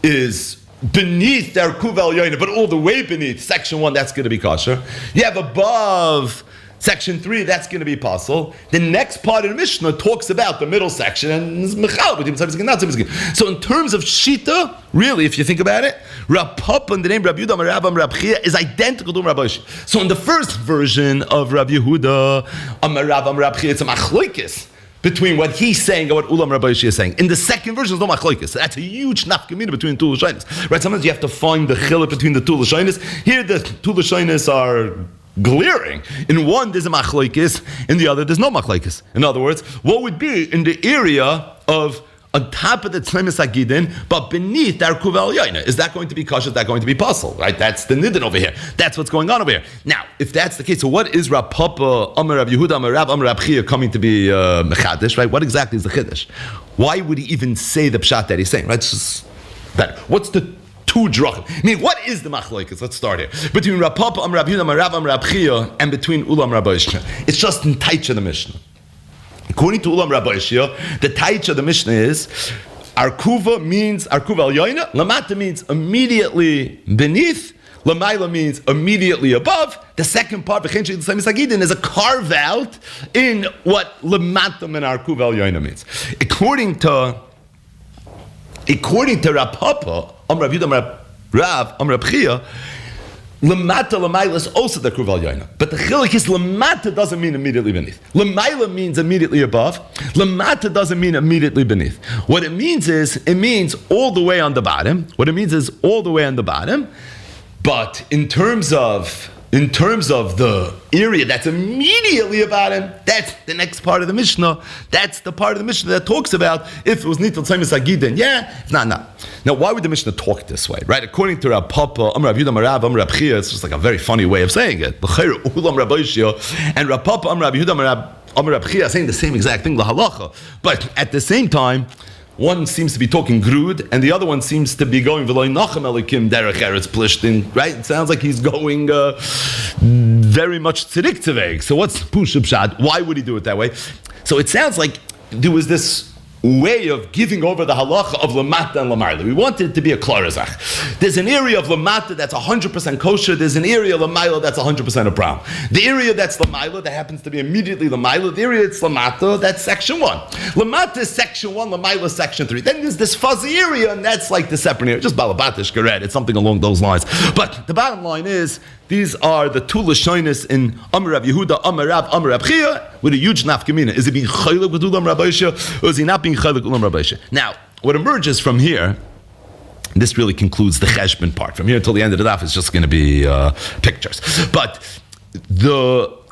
is beneath their Kuval Yoina, but all the way beneath section 1, that's going to be kosher. You have above section 3, that's going to be possible. The next part of the Mishnah talks about the middle section and is mechal with him. So in terms of Shita, really, if you think about it, Rav Papa in the name Rabbi Yehuda Amar Rab Chia is identical to Rabbi Yoshi. So in the first version of Rabbi Yehuda Amar Rab Chia, it's a machlokes between what he's saying and what Ulam Rabbi Yoshi is saying. In the second version, there's no machlokes. That's a huge nafkamina between the two lashonos. Right? Sometimes you have to find the chiluk between the two lashonos. Here, the two lashonos are glaring. In one, there's a machlokes. In the other, there's no machlokes. In other words, what would be in the area of on top of the Tzemis Agidin, but beneath our Kuval Yoina? Is that going to be kosher? Is that going to be possible? Right? That's the nidin over here. That's what's going on over here. Now, if that's the case, so what is Rav Papa, Amar Rav Yehuda, Amar Rab Chia coming to be mechadish? Right? What exactly is the chiddush? Why would he even say the pshat that he's saying? Right? It's just better. What's the two drachim? I mean, what is the machlokes? Let's start here. Between Rav Papa, Amar Rav Yehuda, Amar Rab Chia, and between Ulam Rabbi Yoshi. It's just in Taicha the Mishnah. According to Ulam Rabbi Yoshi, the Taicha of the Mishnah is Arkuva means Arkuva al Yoina, Lamata means immediately beneath, Lamaila means immediately above. The second part, V'chein She'il Sagidin, is a carve out in what Lamata and Arkuva al Yoina means. According to Rav Papa, Rav Yehuda, Rav Chia, Lamata Lamaila is also the Kuval Yoina. But the chiluk is Lamata doesn't mean immediately beneath. Lamaila means immediately above. Lamata doesn't mean immediately beneath. What it means is, it means all the way on the bottom. What it means is all the way on the bottom. But in terms of the area that's immediately about him, that's the next part of the Mishnah. That's the part of the Mishnah that talks about if it was Nital Tzemis Agidin, yeah, if not. Now, why would the Mishnah talk this way, right? According to Rav Papa, Amar Rav Yehuda, Amar Rab Chia, it's just like a very funny way of saying it. And Rav Papa, Amar Rav Yehuda, Amar Rab Chia saying the same exact thing, lahalacha. But at the same time, one seems to be talking grud, and the other one seems to be going v'loy nachem elikim derech eretz plishtin. Right? It sounds like he's going very much tzidik tzeveg. So what's push pshat? Why would he do it that way? So it sounds like there was this way of giving over the halacha of lamata and lamarla. We wanted it to be a klarazach. There's an area of lamata that's 100% kosher. There's an area of lamaila that's 100% a brown. The area that's lamaila that happens to be immediately lamaila. The area that's lamata, that's section 1. Lamata is section 1, lamaila is section 3. Then there's this fuzzy area, and that's like the separate area. Just balabatish gared. It's something along those lines. But the bottom line is, these are the two lashonis in Amar Rav Yehuda, Amar Rab Chia, with a huge nafkamina. Is he being chaylik with Ulam Rabbi Yoshi, or is he not being chaylik with Ulam Rabbi Yoshi? Now, what emerges from here, this really concludes the cheshbon part. From here until the end of the daf, it's just going to be pictures. But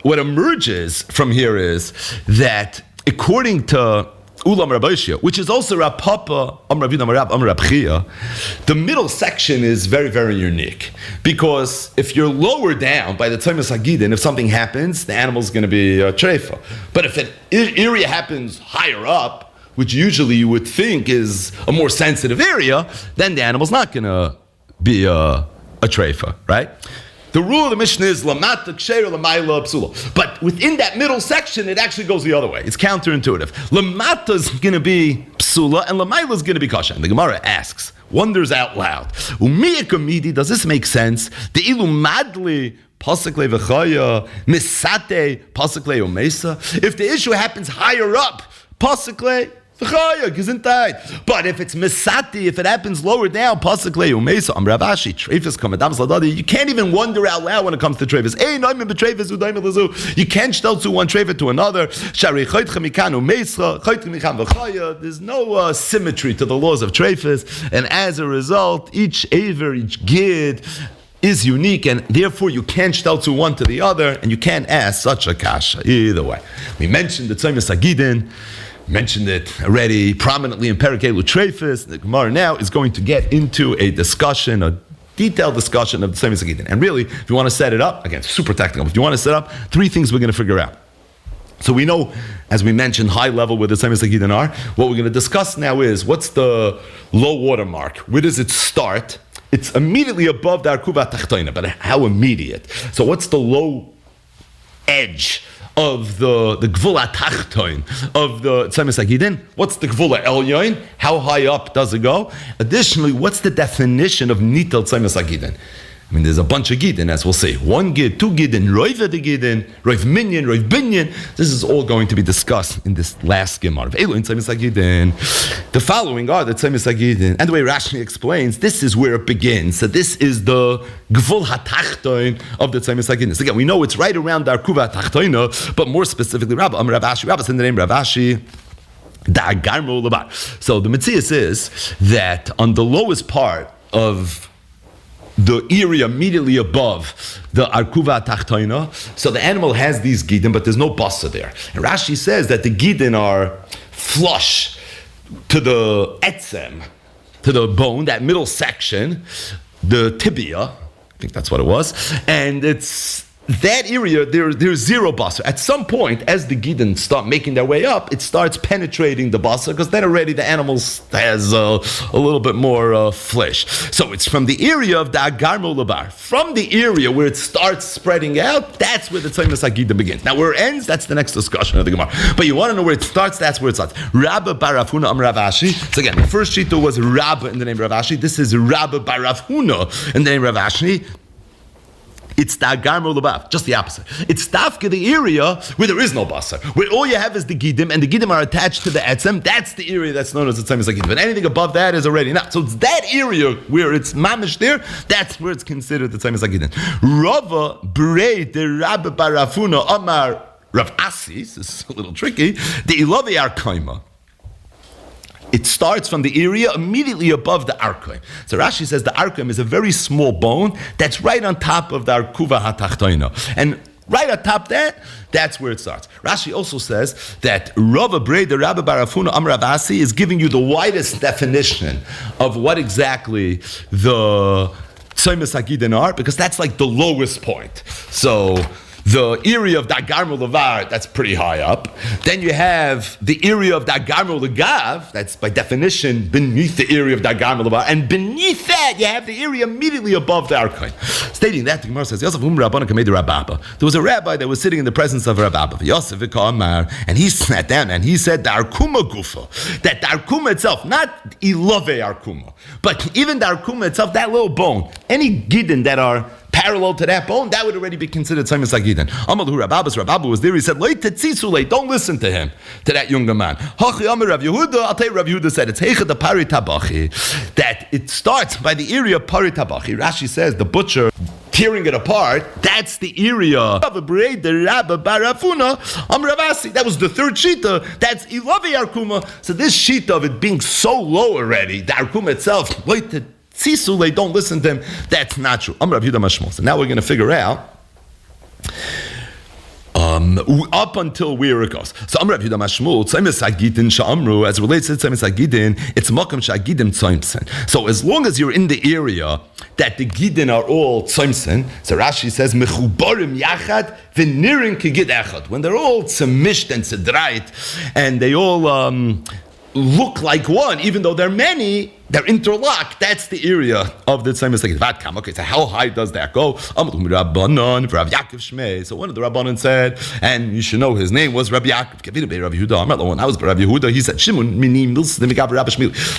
what emerges from here is that according to Ulam Rabbi Yoshi, which is also Rav Papa, Amar Rav Yehuda, Amar Rab Chia, the middle section is very, very unique. Because if you're lower down by the time of Sagidin, if something happens, the animal's going to be treifa. But if an area happens higher up, which usually you would think is a more sensitive area, then the animal's not going to be a treifa, right? The rule of the Mishnah is lamata ksheira lamayla psula. But within that middle section, it actually goes the other way. It's counterintuitive. Lamata is going to be psula, and lamayla is going to be kasha. And the Gemara asks, wonders out loud, Umiyakamidi, does this make sense? The ilu madli pasakle v'chaya misate pasakle umesa. If the issue happens higher up, pasakle. But if it's misati, if it happens lower down, you can't even wonder out loud when it comes to trevis. You can't tell to one trevis to another. There's no symmetry to the laws of trevis, and as a result, each aver, each gid is unique, and therefore you can't tell to one to the other, and you can't ask such a kasha either way. We mentioned the Tzemis Agidin. Mentioned it already prominently in Perikei Lutrefis. The Gemara now is going to get into a discussion, a detailed discussion of the Tzaymis HaGidin. And really, if you want to set it up, again, super technical, if you want to set up, 3 things we're going to figure out. So we know, as we mentioned, high level where the Tzaymis HaGidin are. What we're going to discuss now is, what's the low water mark? Where does it start? It's immediately above the Arkuva Tachtoina, but how immediate? So what's the low edge of the Gvula Tachtoin of the Tzaymis HaGidin? What's the Gvula Elyoin? How high up does it go? Additionally, what's the definition of Nitel Tzaymis HaGidin? I mean, there's a bunch of Gidin, as we'll see. 1 Gid, 2 Gidin, Roiv the Gidin, Roiv Minyan, Roiv Binyan. This is all going to be discussed in this last Gemara. The following are the Tzaymis HaGidin. And the way Rashi explains, this is where it begins. So this is the Gvul HaTachtoin of the Tzaymis HaGidin. So again, we know it's right around the Arkuva HaTachtoina, but more specifically, Rav Ashi in the name Rav Ashi. So the Metzias is that on the lowest part of the area immediately above the Arkuva Tachtoina, so the animal has these Gidin, but there's no basa there. And Rashi says that the Gidin are flush to the etzem, to the bone, that middle section, the tibia, I think that's what it was, and it's that area, there's zero basa. At some point, as the Gidin start making their way up, it starts penetrating the basa, because then already the animal has a little bit more flesh. So it's from the area of the Agarmo Labar, from the area where it starts spreading out, that's where the Tzaymis HaGidin begins. Now where it ends, that's the next discussion of the Gemara. But you want to know where it starts, that's where it starts. Rabba bar Rav Huna Rav Ashi. So again, the first shita was Rabba in the name of Rav Ashi. This is Rabba bar Rav Huna in the name of Rav Ashi. It's the Agarmo Labav, just the opposite. It's Tafka, the area where there is no basar, where all you have is the Gidim, and the Gidim are attached to the Etzem. That's the area that's known as the Tzaymis HaGidin. But anything above that is already not. So it's that area where it's mamish there, that's where it's considered the Tzaymis HaGidin. Rava Brei de Rabbi Barafuna Amar Rav Asi, this is a little tricky, the Ilavi Arkaima. It starts from the area immediately above the arkoim. So Rashi says the arkoim is a very small bone that's right on top of the arkuva hatachtoino. And right atop that, that's where it starts. Rashi also says that Rava Brei, the Rabbi Barafuna Amar Avasi, is giving you the widest definition of what exactly the Tzaymis HaGidin are, because that's like the lowest point. So the area of Dagarmo Levar, that's pretty high up. Then you have the area of Dagarmo Legav, that's by definition beneath the area of Dagarmo Levar, and beneath that you have the area immediately above the Arkain. Stating that, the Gemara says, there was a rabbi that was sitting in the presence of Rabba, and he sat down and he said, the Arkuma Gufa, that the Arkuma itself, not Ilove Arkuma, but even the Arkuma itself, that little bone, any Gidin that are parallel to that bone, that would already be considered Tzaymis HaGidin. Amalu Rabba was there. He said, don't listen to him, to that younger man. Hachi Amar Rav Yehuda, I'll tell you, Rav Yehuda said, it's Heicha the Pari Tabachi, that it starts by the area of Pari Tabachi. Rashi says, the butcher tearing it apart, that's the area of the Rabba Barafuna Amravasi. That was the third shita. That's Ilavi Arkuma. So this shita of it being so low already, the Arkuma itself, Tzisule, don't listen to him. That's not true. So now we're going to figure out up until where it goes. So Amr Rav Yehuda Mashmul, Tzaymis HaGidin Sha'amru, as it relates to Tzaymis HaGidin, it's Makam Sha'Gidim Tzayimsen. So as long as you're in the area that the Gidin are all Tzayimsen, so Rashi says, Mechubarim Yachad V'nirin Kegid Echad. When they're all tzamisht and tzedrait, and they all look like one, even though they're many, they're interlocked. That's the area of the Tzaymis HaGidin. Okay, so how high does that go? So one of the Rabbanon said, and you should know his name was Rabbi Yaakov. When I was Rabbi Yehuda, he said,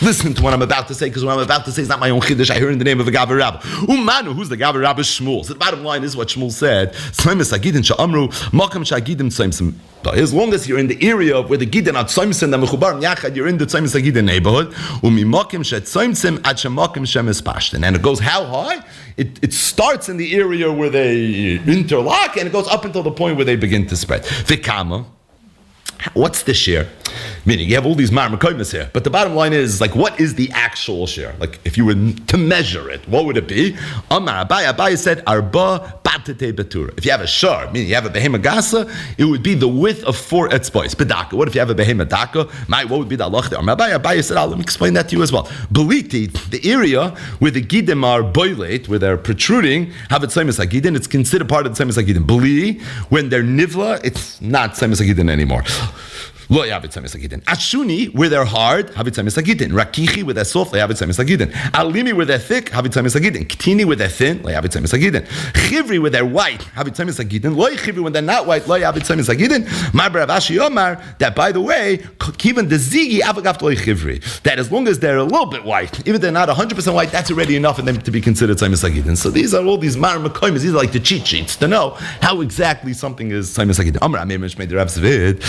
listen to what I'm about to say, because what I'm about to say is not my own chiddush. I heard in the name of the Gavar Rabba. Umanu, who's the Gavar Rabba? Shmuel. So the bottom line is what Shmuel said. Tzaymis HaGidin sha'amru, makam sha'gidim tzayimsim. As long as you're in the area where the Gidin are tzayimsim, the mechubarim yachad, you're in the Tzaymis HaGidin neighborhood. And it goes how high? It starts in the area where they interlock, and it goes up until the point where they begin to spread. Vikama. What's the share? Meaning, you have all these marmakoimas here, but the bottom line is, like, what is the actual share? Like, if you were to measure it, what would it be? Amar Abaye said, Arba Batete Betura. If you have a shar, meaning you have a behema gasa, it would be the width of 4 etzbois. Bedaka. What if you have a behema daka? What would be the Allah there? Amar Abaye said, let me explain that to you as well. Beliti, the area where the gidim are boilate, where they're protruding, have it same as agidin, it's considered part of the same as agidin. Beli, when they're nivla, it's not same as agidin anymore. Lo yavid samis agidin. Ashuni, where they're hard, have it samis agidin. Rakichi, where they're soft, lo yavid samis agidin. Alimi, where they're thick, have it samis agidin. Ktini, where they're thin, lo yavid samis agidin. Chivri, where they're white, have it samis agidin. Lo chivri, when they're not white, lo yavid samis agidin. Marber Avashi Omar, that by the way, even the zigi avagaft lo chivri, that as long as they're a little bit white, even if they're not 100% white, that's already enough for them to be considered samis agidin. So these are all these mar makoimas, these are like the cheat sheets to know how exactly something is samis agidin. Amar Amemish made the Rav Zvid.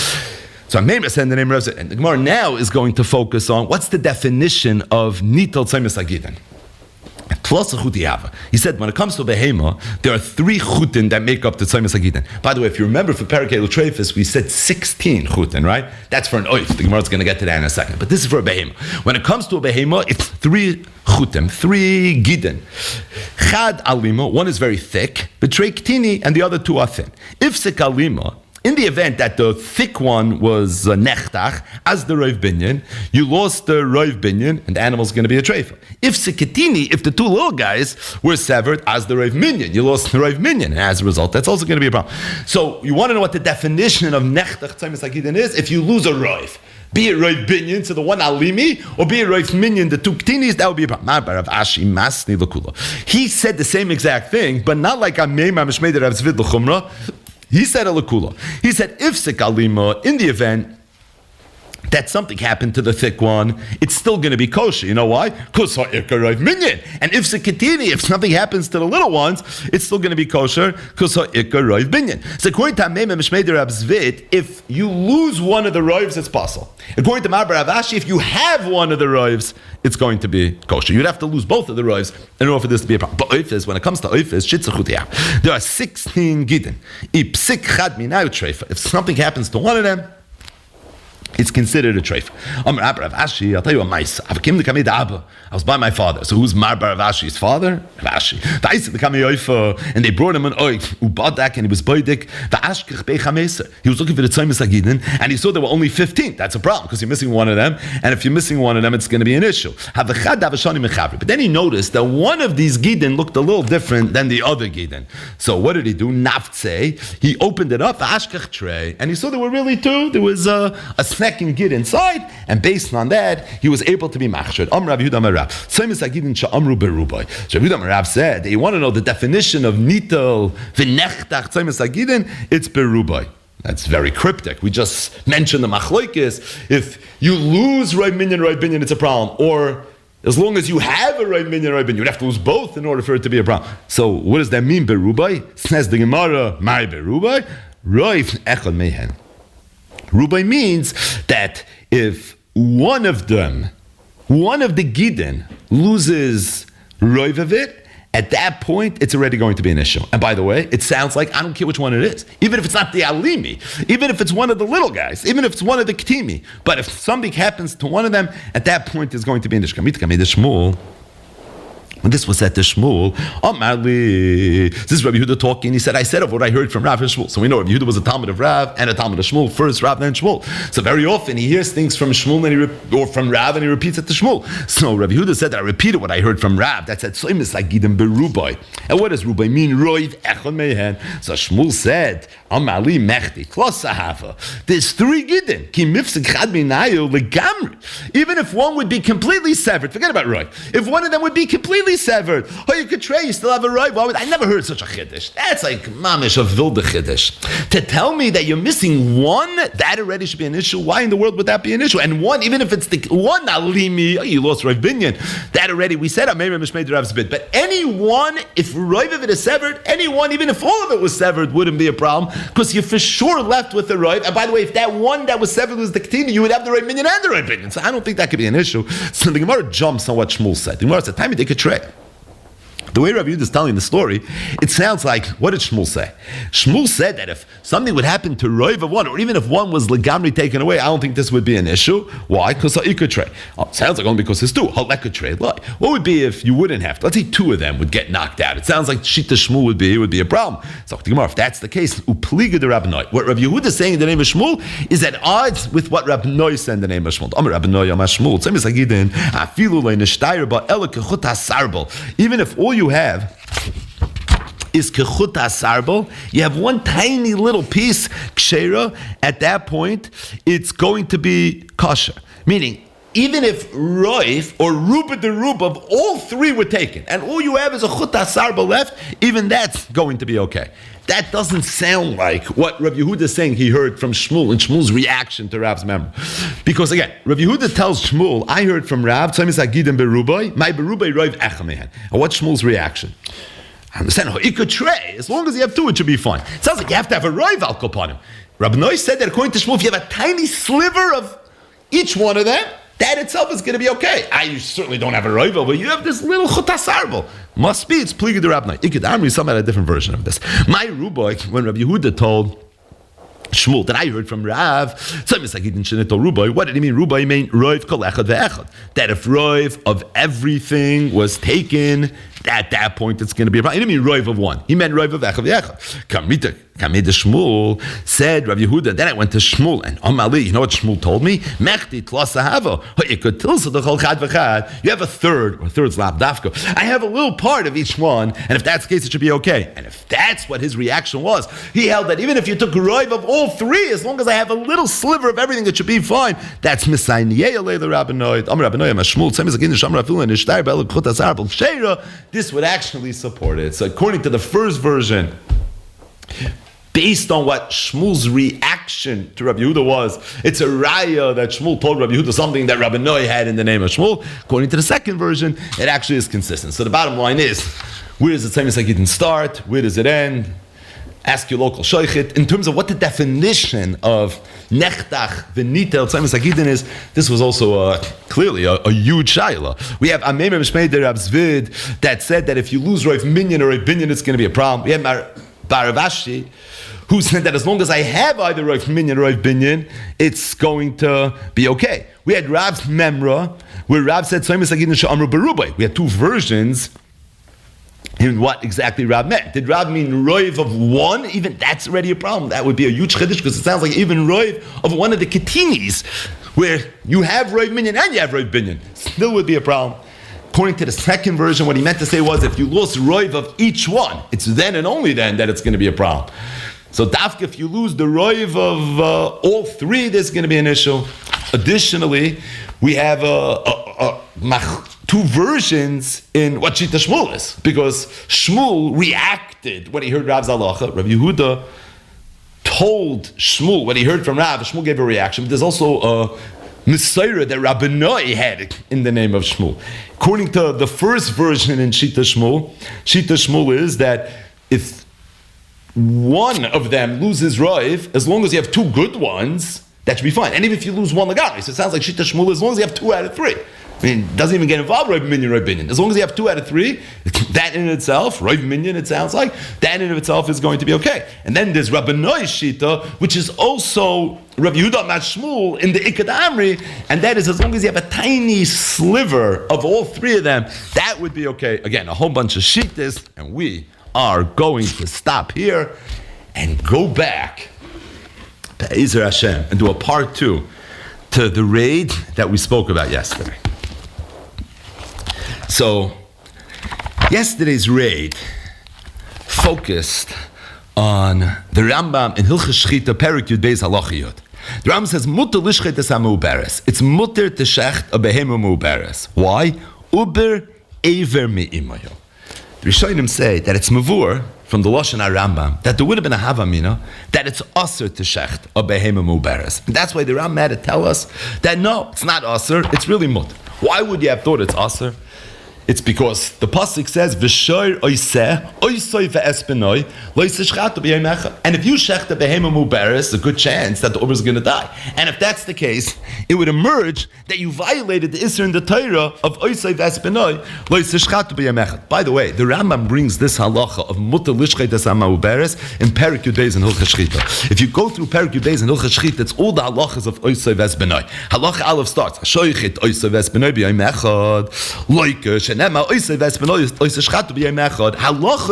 So Amemra said in the name of Rav, and the Gemara now is going to focus on what's the definition of nital tzaymis agidin. Plus a chutiyava. He said when it comes to behema, there are 3 chutin that make up the tzaymis agidin. By the way, if you remember for Parakei L'Treifus, we said 16 chutin, right? That's for an oif. The Gemara is going to get to that in a second. But this is for a behema. When it comes to a behema, it's 3 chutim, 3 gidin. Chad alima, one is very thick, betrei ktini, and the other 2 are thin. If sik alima, in the event that the thick one was nechtach, as the roiv binyan, you lost the roiv binyan, and the animal's going to be a treifa. If sikatini, if the 2 little guys were severed, as the roiv minyan, you lost the roiv minyan, and as a result, that's also going to be a problem. So you want to know what the definition of nechtach tzaymis agidin is? If you lose a roiv, be it roiv binyan, so the one alimi, or be it roiv minyan, the 2 ktinis, that would be a problem. He said the same exact thing, but not like Amei Mishmei Rav Zvid l'chumra. He said a lakula. He said if sikalima, in the event that something happened to the thick one, it's still going to be kosher. You know why? Because ha'ikar minyan. And if sikatini, if something happens to the little ones, it's still going to be kosher because ha'ikar minyan. So according to Amem Mishmei Rav Zvid, if you lose one of the roivs, it's possible. According to Marber Avashi, if you have one of the roivs, it's going to be kosher. You'd have to lose both of the roivs in order for this to be a problem. But oifis, when it comes to oifis, shitzachutiyah, there are 16 gidin. If something happens to one of them, it's considered a treif. Rav Ashi, I'll tell you a mice. I was by my father. So who's Mar Bar Rav Ashi's father? Rav Ashi. And they brought him an oif, ubadak, and he was boidik. He was looking for the tzaymis agidin, and he saw there were only 15. That's a problem because you're missing one of them, and if you're missing one of them, it's going to be an issue. But then he noticed that one of these gidin looked a little different than the other gidin. So what did he do? Naftzei. He opened it up, and he saw there were really 2. There was a snacking gid inside, and based on that, he was able to be machshir. Rav Yehuda Marav. Tzaymis agidin she'amru berubai. So Rav Yehuda Marav said that you want to know the definition of nitel v'nechtach tzaymis agidin, it's berubai. That's very cryptic. We just mentioned the machloikis. If you lose roiv minyan, it's a problem. Or as long as you have a roiv minyan, you'd have to lose both in order for it to be a problem. So what does that mean, berubai? Says the Gemara, my berubai, roiv echad mehen. Rubai means that if one of the gidin loses roiv of it, at that point, it's already going to be an issue. And by the way, it sounds like, I don't care which one it is. Even if it's not the alimi, even if it's one of the little guys, even if it's one of the ktimi. But if something happens to one of them, at that point, it's going to be an issue. When this was said to Shmuel, this is Rabbi Yehuda talking. He said, I said of what I heard from Rav and Shmuel. So we know Rabbi Yehuda was a Talmud of Rav and a Talmud of Shmuel. First Rav, then Shmuel. So very often he hears things from Shmuel or from Rav and he repeats it to Shmuel. So Rabbi Yehuda said that I repeated what I heard from Rav. That said, Soimis Agidim berubai. And what does rubai mean? Roiv echon mehen. So Shmuel said, Amali mechti klos sahava. There's 3 gidin. Ki mifsik chad minayu legamri. Even if one would be completely severed, forget about roiv. If one of them would be completely severed, oh, you could trade, you still have a right. I never heard such a chiddush. That's like mamish, a vilda chiddush. To tell me that you're missing one, that already should be an issue. Why in the world would that be an issue? And one, even if it's the one alimi, you lost Rav Binyan. That already, we said, but any one, if Rav of it is severed, any one, even if all of it was severed, wouldn't be a problem, because you're for sure left with the Rav. And by the way, if that one that was severed was the Ketini, you would have the Rav Binyan and the Rav Binyan. So I don't think that could be an issue. So the Gemara jumps on what Shmuel said. The Gemara said, time you take a tray. The way Rabbi Yehuda is telling the story, it sounds like, what did Shmuel say? Shmuel said that if something would happen to Roiv of one, or even if one was legamri taken away, I don't think this would be an issue. Why? Because ha'ikatre. Sounds like only because it's two. Ha'lekatre. What would be if you wouldn't have to? Let's say two of them would get knocked out. It sounds like Shita Shmuel would be a problem. So the Gemara, if that's the case, upliga de Rabbi Noi. What Rabbi Yehuda is saying in the name of Shmuel is at odds with what Rabbi Noi said in the name of Shmuel. Amar Rabbi Noi, Amar Shmuel. Same as Agidin. Afilu le'nishtayr ba ela kechut hasarbel. Even if all you have is kechut hasarbel, you have one tiny little piece kshera. At that point, it's going to be kosher. Meaning, even if roif or ruba de ruba of all three were taken, and all you have is a chut hasarbel left, even that's going to be okay. That doesn't sound like what Rabbi Yehuda is saying he heard from Shmuel and Shmuel's reaction to Rav's memory. Because again, Rabbi Yehuda tells Shmuel, I heard from Rav, my berubai roiv echamehen. And what's Shmuel's reaction? I understand, as long as you have two, it should be fine. It sounds like you have to have a roiv al kopanim. Rabbi Noi said that according to Shmuel, if you have a tiny sliver of each one of them, that itself is going to be okay. You certainly don't have a roivel, but you have this little chutasarbel. Must be, it's pliga de Rabbi Noi. Iked Amri, some had a different version of this. My Ruboy, when Rabbi Yehuda told Shmuel that I heard from Rav, what did he mean? Ruboy mean roiv kol echad ve'echad. That if roiv of everything was taken, at that point it's going to be a problem. He didn't mean roiv of one. He meant roiv of echad ve'echad. Kamid Shmuel said Rabbi Yehuda. Then I went to Shmuel and Amali. You know what Shmuel told me? Mechti tlasahava. You have a third, or third's lab dafka. I have a little part of each one, and if that's the case, it should be okay. And if that's what his reaction was, he held that even if you took roiv of all three, as long as I have a little sliver of everything, it should be fine. That's misayniyeh the Rabbi Noi. Rabbi Noi Shmuel. This would actually support it. So according to the first version, based on what Shmuel's reaction to Rabbi Yehuda was, it's a raya that Shmuel told Rabbi Yehuda something that Rabbi Noi had in the name of Shmuel. According to the second version, it actually is consistent. So the bottom line is, where does the Tzemis HaGidin start? Where does it end? Ask your local shaykhit. In terms of what the definition of nechtach v'nitel Tzemis HaGidin is, this was also clearly a huge shayla. We have Amem Mishmei de Rav Zvid that said that if you lose Rav Minyan or Rav Binyan, it's going to be a problem. We have Baravashi, who said that as long as I have either Rav Minyan or Rav Binyan, it's going to be okay. We had Rav's Memra, where Rav said, we had two versions in what exactly Rav meant. Did Rav mean roiv of one? Even that's already a problem. That would be a huge chiddush, because it sounds like even roiv of one of the ketinis, where you have Rav Minyan and you have Rav Binyan, still would be a problem. According to the second version, what he meant to say was, if you lose roiv of each one, it's then and only then that it's going to be a problem. So dafka, if you lose the roiv of all three, there's going to be an issue. Additionally, we have two versions in what Shita Shmuel is, because Shmuel reacted when he heard Rav's halacha. Rabbi Yehuda told Shmuel what he heard from Rav. Shmuel gave a reaction, but there's also a Messiah that Rabbi Noi had in the name of Shmuel. According to the first version in Shita Shmuel is that if one of them loses roiv, as long as you have two good ones, that should be fine. And even if you lose one legamri, so it sounds like Shita Shmuel, as long as you have 2 out of 3. I mean, it doesn't even get involved Rav Minyan, Rav Binyan. As long as you have 2 out of 3, that in itself, Rav Minyan, it sounds like, that in of itself is going to be okay. And then there's Rabbi Noi's Shita, which is also Rabbi Yehuda Mat Shmuel in the Ikad Amri, and that is as long as you have a tiny sliver of all 3 of them, that would be okay. Again, a whole bunch of Shitas, and we are going to stop here and go back to Ezer Hashem and do a part 2 to the raid that we spoke about yesterday. So, yesterday's raid focused on the Rambam in Hilchos Shchita Perek Yud Beis Halacha Yud. The Rambam says, "Mutter lishchet es ha'meuberes." It's mutter to shecht a behema meuberes. Why? Uber ever me'imayo. The Rishonim say that it's mavur from the Lashon HaRambam that there would have been a havamina that it's aser to shecht a behema meuberes. And that's why the Rambam had to tell us that no, it's not aser, it's really mutter. Why would you have thought it's aser? It's because the pasuk says v'shoir oiseh oisoi ve'espenoi loisishchatu b'yom echad. And if you shech the behema muberes, a good chance that the uber is going to die. And if that's the case, it would emerge that you violated the isser in the Torah of oisoi ve'espenoi loisishchatu b'yom echad. By the way, the Rambam brings this halacha of mutar lishchet es ha'muberes in Perek Yudez and Hilchos Shchita. If you go through Perek Yudez and Hilchos Shchita, it's all the halachas of oisoi ve'espenoi. Halacha Aleph starts shoichet oisoi ve'espenoi b'yom echad loikesh. Halacha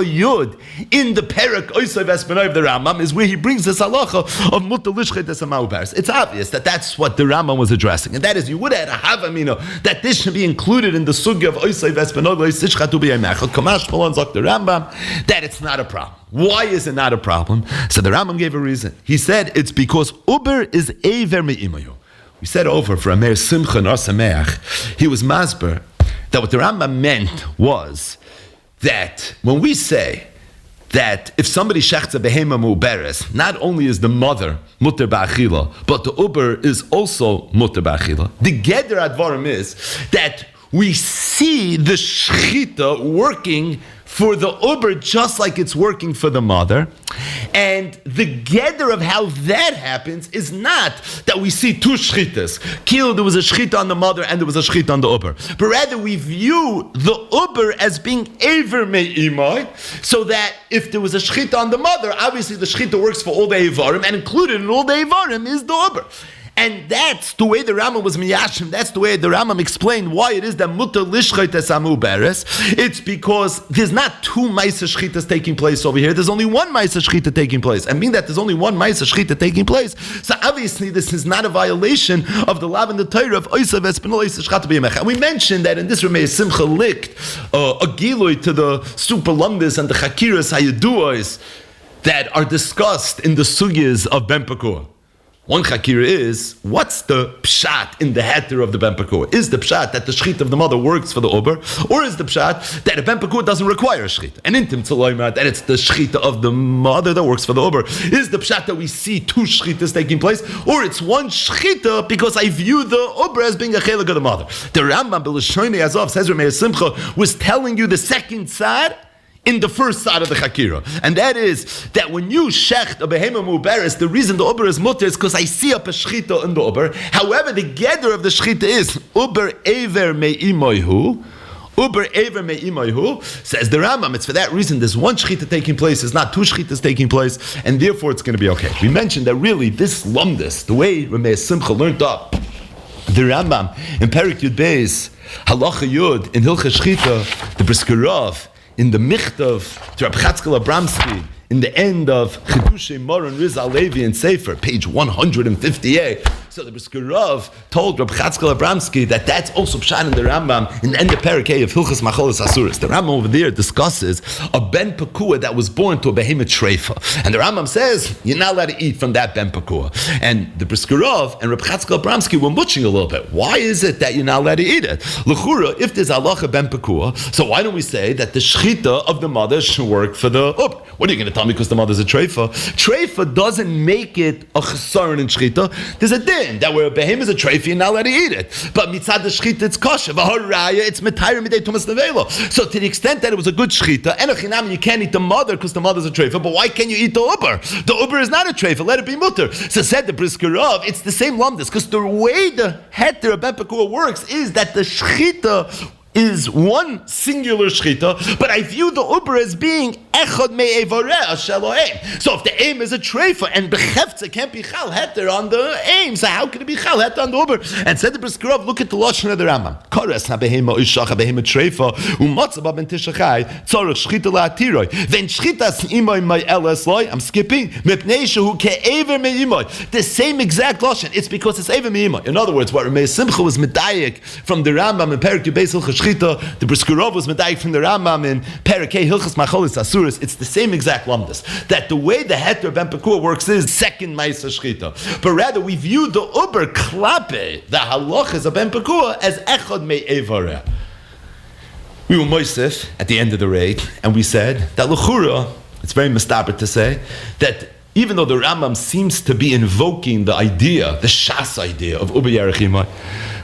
Yud in the Perek Oisei Vespenoi of the Rambam is where he brings this halacha of mutar lishchet es ha'muberes. It's obvious that that's what the Rambam was addressing, and that is you would have havamina that this should be included in the sugya of Oisei Vespenoi loisishchatu b'yom echad. Kamash Malon Zok the Rambam that it's not a problem. Why is it not a problem? So the Rambam gave a reason. He said it's because uber is eiver me'imayu. We said over for Amer Simcha Nar Sameach, he was masber that what the Rambam meant was that when we say that if somebody shechts a behema muberes, not only is the mother mutter ba'achila, but the uber is also mutter ba'achila. The geder advarim is that we see the shchita working for the uber just like it's working for the mother. And the gather of how that happens is not that we see two shchitas. There was a shchita on the mother and there was a shchita on the uber. But rather we view the uber as being aver me'imai, so that if there was a shchita on the mother, obviously the shchita works for all the evarim, and included in all the evarim is the uber. And that's the way the Rambam was miyashim. That's the way the Rambam explained why it is that mutar lishchet es ha'muberes. It's because there's not two ma'aser shchitas taking place over here. There's only one ma'aser shchita taking place. And being that there's only one ma'aser shchita taking place, so obviously this is not a violation of the law and the Torah of oisei vespenol oisei shchatu b'yom echad. And we mentioned that in this Ramei Simcha likt a gilui to the super lumdis and the chakiras hayaduos that are discussed in the sugyas of Ben Pekua. One chakira is, what's the pshat in the heter of the Ben Pekua? Is the pshat that the shchita of the mother works for the uber, or is the pshat that a Ben Pekua doesn't require a shchita? And intim tzaloyma, that it's the shchita of the mother that works for the uber. Is the pshat that we see two shchitas taking place, or it's one shchita because I view the uber as being a chelik of the mother? The Rambam B'Lashoinei Azov says Ramei Simcha was telling you the second side in the first side of the Chakira. And that is that when you shecht a behema muberes, the reason the uber is mutter is because I see a shchita in the uber. However, the gather of the shchita is uber ever me'imoihu. Uber ever me'imoihu, says the Rambam. It's for that reason there's one shchita taking place, there's not two shchitas taking place, and therefore it's going to be okay. We mentioned that really this lumdus, the way Ramei Simcha learned up the Rambam in Perek Yud Beis, Halacha Yud, in Hilchos Shchita, the Briskerov, in the Michtav to Rab Chatzkel Abramsky, in the end of Chidushay Moran Rizal Levi and Sefer, page 158. So the Briskerov told Rab Chatzkel Abramsky that that's also pshat in the Rambam in the end of Parakeh of Hilchos Macholos Asuris. The Rambam over there discusses a Ben Pekua that was born to a behemoth treifa. And the Rambam says, you're not allowed to eat from that Ben Pekua. And the Briskerov and Rab Chatzkel Abramsky were mutching a little bit. Why is it that you're not allowed to eat it? L'chura, if there's halacha Ben Pekua, so why don't we say that the shchita of the mother should work for the up? What are you going to tell me because the mother's a treifa? Treifa doesn't make it a chesaron in shchita. There's a din that where a behem is a treifa, you're not allowed to eat it. But mitzad the shchita, it's kosher. V'haraya, it's metayr midei tumas nevelo. So to the extent that it was a good shchita, and you can't eat the mother because the mother's a treifa, but why can't you eat the uber? The uber is not a treifa, let it be mutter. So said the Briskerov, it's the same lumdus, because the way the heter of Ben Pekua works is that the shchita is one singular shchita, but I view the uber as being echad me'evoreh shelohem. So if the aim is a treifa and bechefza can't be chal heter on the aim, so how can it be chal heter on the uber? And said the Briskerov, look at the lashon of the Rambam. Kores habehema ishach habehema treifa umatzaba ben tishachai tzorach shchita la'atiroi. Then shchitas imoy my elesloy. I'm skipping mipnei shehu ke'ever me'imoy. The same exact lashon. It's because it's ever me'imoy. In other words, what Ramei Simcha was medayik from the Rambam in Perek Yud Beis Hilchos Shchita, the Briskerov was medayik from the Rambam in Parakeh Hilchos Macholos Asuris. It's the same exact lumdus. That the way the heter Ben Pekua works is second ma'aser shchita, but rather we view the uber klape, the halachas of Ben Pekua, as echad me'evareh. We were moisef at the end of the raid, and we said that l'chura, it's very mistaber to say that even though the Rambam seems to be invoking the idea, the shas idea of uber yerechimai,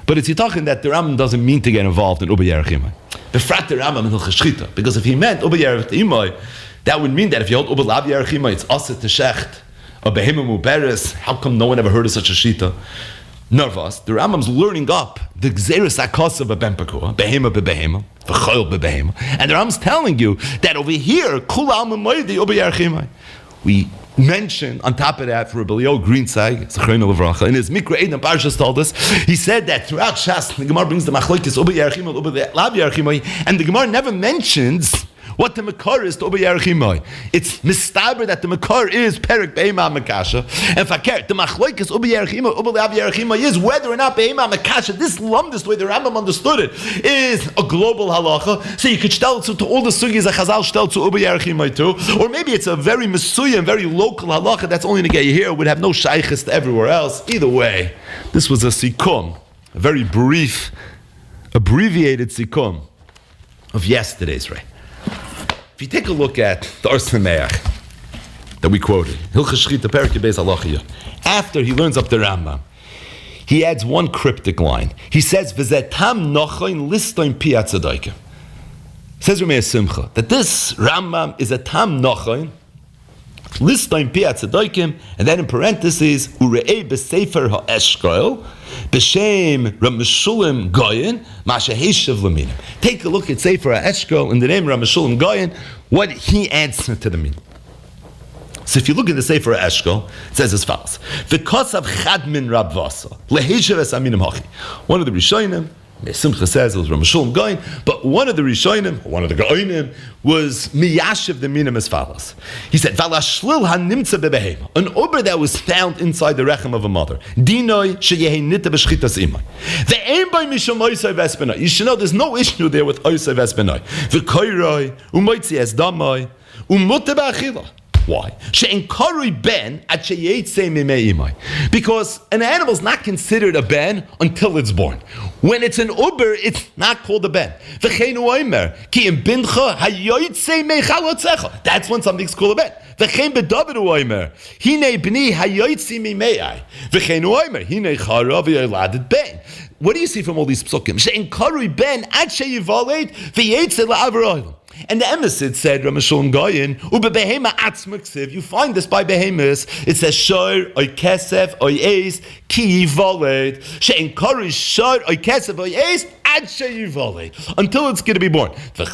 but it's talking that the Rambam doesn't mean to get involved in uber yerechimai. Befrat the Rambam in Hilchos Shchita. Because if he meant Uba Yerech Imai, that would mean that if you hold Uba Lav Yerech Imai, it's Aset Teshecht, or Behema Muberes. How come no one ever heard of such a Shita? Nervous. The Rambam's learning up the Gzeres Akasa b'ben Pekua, Behema b'Behema, V'choil b'Behema. And the Rambam's telling you that over here, Kula Alma Moedi Uba Yerech Imai. We mentioned on top of that for Rabbi Greenside, Zechreinu Levracha, in his Mikra Eden Parshas told us, he said that throughout Shas, the Gemara brings the Machlokes Uba Yerech Imai, Uba Lav Yerech Imai, and the Gemara never mentions what the Makar is to Uba Yerech Imai. It's mistaber that the Makar is Perek Behema Makasha, and Fakir, the Machlokes Uba Yerech Imai, Uba Lav Yerech Imai is whether or not Behema Makasha, this lumdus, the way the Rambam understood it, is a global halacha, so you could tell it to all the sugis that Chazal tell to Uba Yerech Imai too, or maybe it's a very Mesuya and very local halacha that's only to get you here, would have no shaykhis to everywhere else. Either way, this was a sikum, a very brief, abbreviated sikum of yesterday's Ray. If you take a look at the Ars Sameach that we quoted, Hilchos Shchita Perek Beis Halachiyah, after he learns up the Rambam, he adds one cryptic line. He says, "V'zetam nochain listoin pi atzadaykim." Says Ramei Simcha that this Rambam is a tam nochain listoin pi atzadaykim, and then in parentheses, ure'ei b'sefer ha'eshkoil b'shem Rav Chulin Goyen masha heishav leminim. Take a look at Sefer HaEshkol in the name of Rav Chulin Goyen, what he adds to the meaning. So if you look at the Sefer HaEshkol, it says as follows: V'kos of chadmin Rab Vasa leheishav es aminim hachi. One of the Rishonim, Simcha says it was Rav Chulin Goyen, but one of the Rishonim, one of the Goyenim, was miyashiv the minim as follows. He said, "Valashlil hanimtza bebehema," an ober that was found inside the rechem of a mother. Dinoi sheyehi nita b'shchitas imai. Ve'ein by mishum oisay vesbenai. You should know there's no issue there with oisay vesbenai. V'koiroi umoitzi es damai umute ba'achila. Why? Because an animal is not considered a ben until it's born. When it's an uber, it's not called a ben. That's when something's called a ben. What do you see from all these psukim? And the emissaire said, Rav Chulin Goyen, "Ubebehema atzmaksiv." You find this by behemoths. It says, "Shor oy kesef oy eis ki yivoled." She'enkarish shor oy kesef oy eis ad sheyivoled, until it's going to be born. So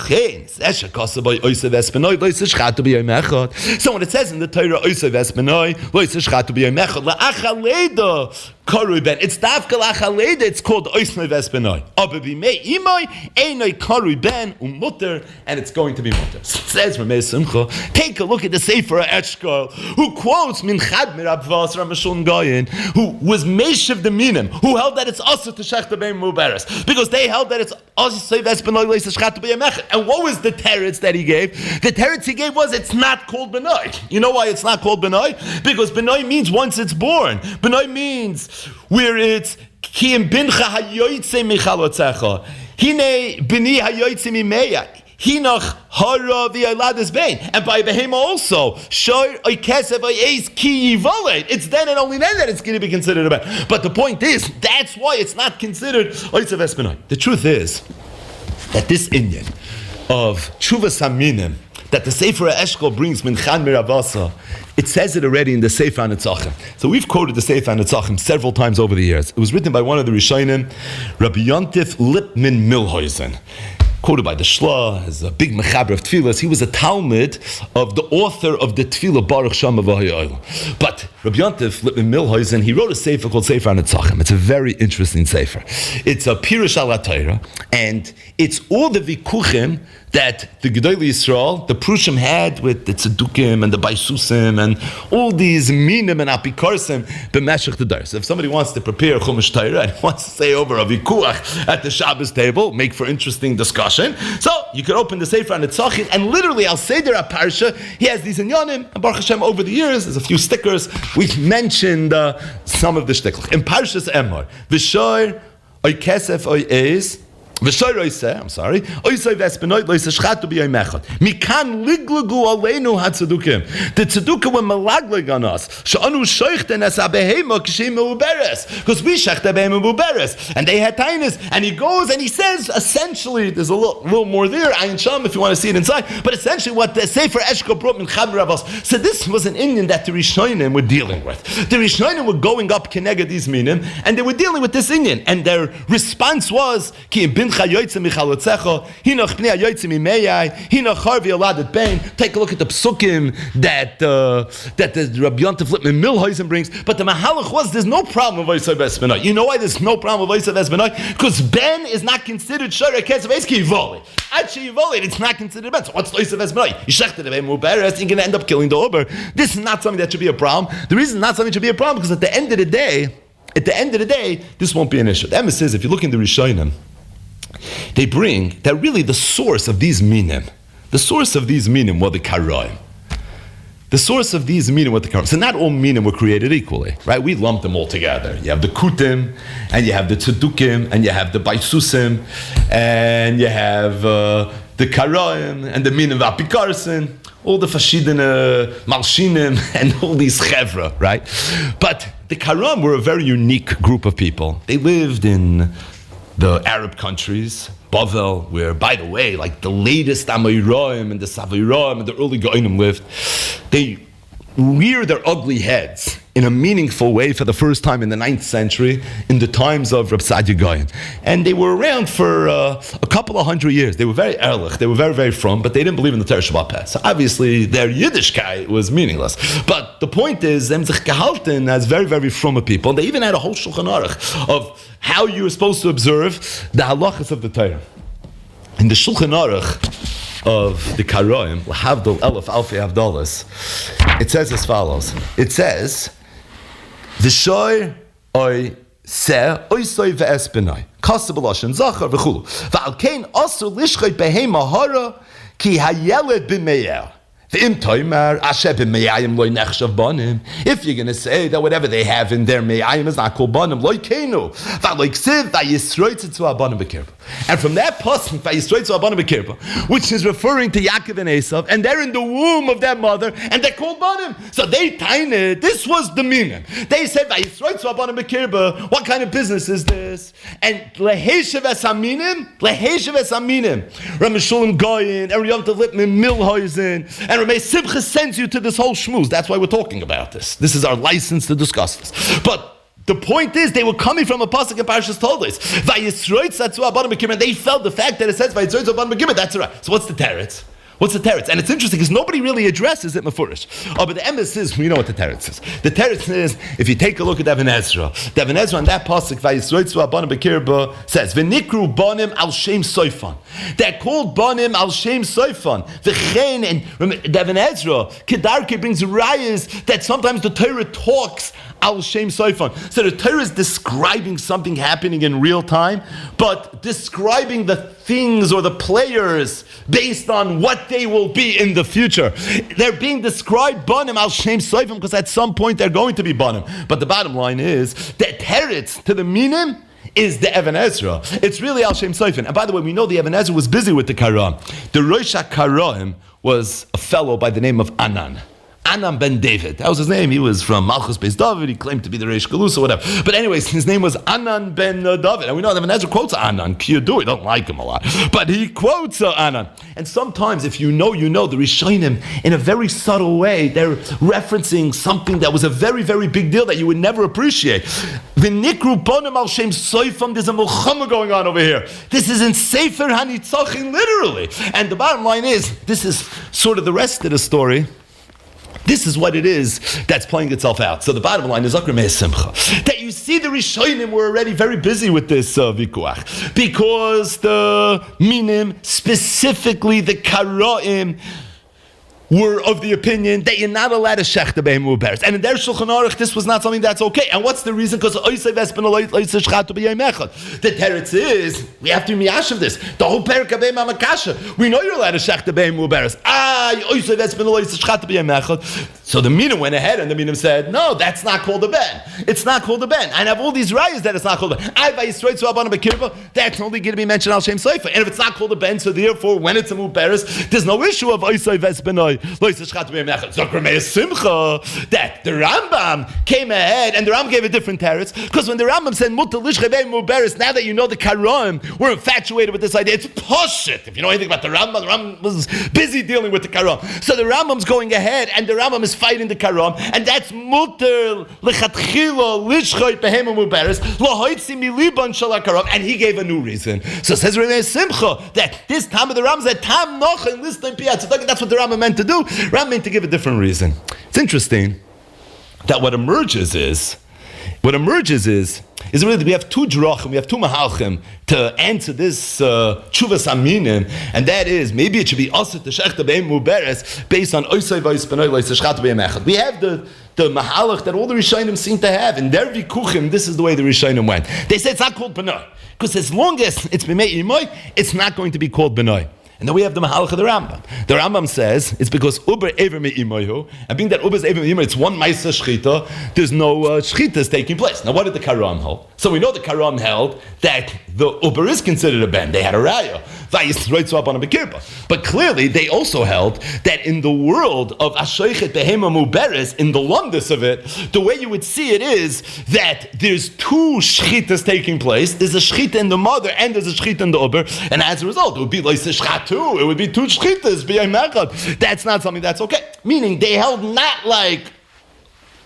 when it says in the Torah, "Oisav esbenoi lo yisishchatu b'yom echad la'achaleda karui ben," it's dafka la'achaleda. It's called oisnei vesbenoi. Aber b'mei imoi einoi karui ben umutter, and it's going to be mutter. So it says Ramei Simcha. Take a look at the Sefer HaEshkol, who quotes min chad mir abvas Rav Chulin Goyen, who was meshiv the minim, who held that it's also to shech the bein muberes, because they held that it's also vesbenoi lo yisishchatu b'yom echad. And what was the teretz that he gave? The teretz he gave was it's not called benoi. You know why it's not called benoi? Because benoi means once it's born. Benoi means where it's ki im bincha hayoytze michalotzecha hine bini hayoytze mimeya hinach hara v'yolades bein. And by behema also shor oikesev oyeis ki yivoled. It's then and only then that it's going to be considered a ben. But the point is, that's why it's not considered oitzev esbenoi. The truth is that this inyan of Tshuvas Haminim that the Sefer HaEshkol brings Minchan Miravasa, it says it already in the Sefer HaNetzachim. So we've quoted the Sefer HaNetzachim several times over the years. It was written by one of the Rishonim, Rabbi Yontif Lipman Milhoisen, quoted by the Shla as a big mechaber of tefillas. He was a Talmud of the author of the Tefillah Baruch Shama V'Hayayla. But Rabbi Yontif Lipman Milhoisen, he wrote a sefer called Sefer HaNetzachim. It's a very interesting sefer. It's a Pirush al HaTorah, and it's all the vikuchim that the Gedolei Yisrael, the Prushim, had with the Tzedukim and the Baisusim and all these minim and apikarsim b'meshech the dar. So if somebody wants to prepare Chumash Torah and wants to say over a vikuach at the Shabbos table, make for interesting discussion, so you can open the Sefer HaNetzachim, and literally Al Seder HaParsha, he has these inyanim, and Baruch Hashem, over the years, there's a few stickers, we've mentioned some of the shticklich. In Parshas Emor, V'shor oy kesef oy eis I'm sorry. Mikan liglagu aleinu hatzedukim. The tzedukah were malaglig on us. She'anu shoichten as abehema k'shem meuberes. Because we shecht abehema meuberes. And they had tainis. And he goes and he says, essentially, there's a little more there, Ayin Sham, if you want to see it inside. But essentially what the Sefer Eshko brought in Chaber Avos. So this was an Indian that the Rishonim were dealing with. The Rishonim were going up Keneged these minim, and they were dealing with this Indian. And their response was, Ki im bincha yoytze michalotzecho, hinoch pnei yoytze mimeyai, hinoch harvi aladet bein. Take a look at the psukim that the Rabbi Yontif Lippman Milhuisen brings. But the Mahalach was, there's no problem with Oisai Vesbenai. You know why there's no problem with Oisai Vesbenai? Because Ben is not considered Shara Ketzav Eski Yivoli. Actually Yivoli, it's not considered Ben. So what's Oisai Vesbenai? You shechted of him, Uberes, you're going to end up killing the Ober. This is not something that should be a problem. The reason not something should be a problem because at the end of the day, this won't be an issue. The Emes says, if you look in the Rishonim, they bring that really the source of these minim were the Karaim. The source of these minim were the Karaim. So not all minim were created equally, right? We lumped them all together. You have the Kutim, and you have the Tzedukim, and you have the Baisusim, and you have the Karaim, and the minim Vapikarsin, all the Fashidin Malshinim, and all these Chevra, right? But the Karam were a very unique group of people. They lived in the Arab countries, Bavel, where, by the way, like the latest Amoraim and the Savoraim and the early Goinim lived. They rear their ugly heads in a meaningful way for the first time in the 9th century, in the times of Reb Sadia Gaon. And they were around for a couple of hundred years. They were very ehrlich, they were very, very frum, but they didn't believe in the Torah Shabbat Peh. So obviously their Yiddishkeit was meaningless. But the point is, them sich gehalten as very, very frum people. And they even had a whole Shulchan Aruch of how you were supposed to observe the halachas of the Torah. In the Shulchan Aruch of the Karaim, L'havdol Elef Alfi Havdalas, it says as follows. It says, V'shoy oy seh oy soy ve'es benai kasab l'ashen zachar v'chulu v'al kein asur lishchay behema hara ki hayeled b'meyer. If you're going to say that whatever they have in their meyayim is not called banim, and from that pasuk, which is referring to Yaakov and Esav, and they're in the womb of their mother, and they're called banim. So they tiny. This was the meaning. They said, what kind of business is this? And leheshev esaminim, Rami Chulin Goyin, and Yom Tov Lippman Milhuisen, and Ramey Simcha sends you to this whole shmooze. That's why we're talking about this. This is our license to discuss this. But the point is, they were coming from a pasuk in Parashas Toldos. And they felt the fact that it says, that's right. So what's the teretz? What's the teretz? And it's interesting because nobody really addresses it mefurish. Oh, but the emes is, we know what the teretz is. The teretz is, if you take a look at Even Ezra, the Even Ezra on that pasuk, says, "V'nikru banim al shem soifan." They're called banim al shem soifan. V'chein, and the Even Ezra, Kedarke brings rayas that sometimes the Torah talks al shem soifan. So the Torah is describing something happening in real time, but describing the things or the players based on what they will be in the future. They're being described banim al shem soifim because at some point they're going to be banim. But the bottom line is that teretz to the minim is the Even Ezra. It's really al shem soifim. And by the way, we know the Even Ezra was busy with the Karam. The Rosh HaKaraim was a fellow by the name of Anan. Anan ben David. That was his name. He was from Malchus Beis David. He claimed to be the Reish Galus or whatever. But anyways, his name was Anan ben David. And we know that Even Ezra quotes Anan. Kiyadu, we don't like him a lot. But he quotes Anan. And sometimes, if you know, the Rishonim, in a very subtle way, they're referencing something that was a very, very big deal that you would never appreciate. V'nikru bonim al shem soifam. There's a mulchama going on over here. This is in Sefer HaNitzachin, literally. And the bottom line is, this is sort of the rest of the story. This is what it is that's playing itself out. So the bottom line is Simcha, that you see the Rishonim were already very busy with this vikuach, because the minim, specifically the karaim, were of the opinion that you're not allowed to shech the behema uberes. And in their Shulchan Aruch, this was not something that's okay. And what's the reason? Because the teretz is, we have to be miyash of this. The whole perik of behema makasha. We know you're allowed to shech the behema uberes. So the Minim went ahead and the Minim said, no, that's not called a ben. It's not called a ben. And I have all these rayas that it's not called a ben. That's only going to be mentioned al Shem Seifa. And if it's not called a ben, so therefore when it's a muberes, there's no issue of oisay ves benoi. That the Rambam came ahead and the Rambam gave a different teretz, because when the Rambam said mutar lishchei muberes, now that you know the Karaim were infatuated with this idea, it's poshit. If you know anything about the Rambam was busy dealing with the Karaim. So the Rambam's going ahead and the Rambam is fighting the Karaim, and that's mutar lechatchila lishchei behema muberes lahoitzi miliban shala Karaim, and he gave a new reason. So it says Rebbe Simcha that this time of the Rambam said tam noch and list time piyat. That's what the Rambam meant to do. Rambam meant to give a different reason. It's interesting that what emerges is really that we have two drachim, we have two mahalchim to answer this tshuvas aminim, and that is maybe it should be asur to shech the behem muberes based on oisay vayis benoi lois shchat behem echad. We have the mahalach that all the Rishonim seem to have. In their vikuchim, this is the way the Rishonim went. They say it's not called benoi because as long as it's b'mei imoy, it's not going to be called benoi. And then we have the Mahalach of the Rambam. The Rambam says it's because Uber Ever Me'imoyu, and being that Uber's Ever Me'imoyu, it's one Maisa Shchita, there's no Shchitas taking place. Now what did the Karam hold? So we know the Karam held that the Uber is considered a ben. They had a raya. But clearly they also held that in the world of Ashoichet Behema Muberes, in the lumdus of it, the way you would see it is that there's two Shchitas taking place. There's a Shchita in the mother and there's a Shchita in the Uber, and as a result it would be like Shchat too. It would be two shchitas. That's not something that's okay. Meaning they held not like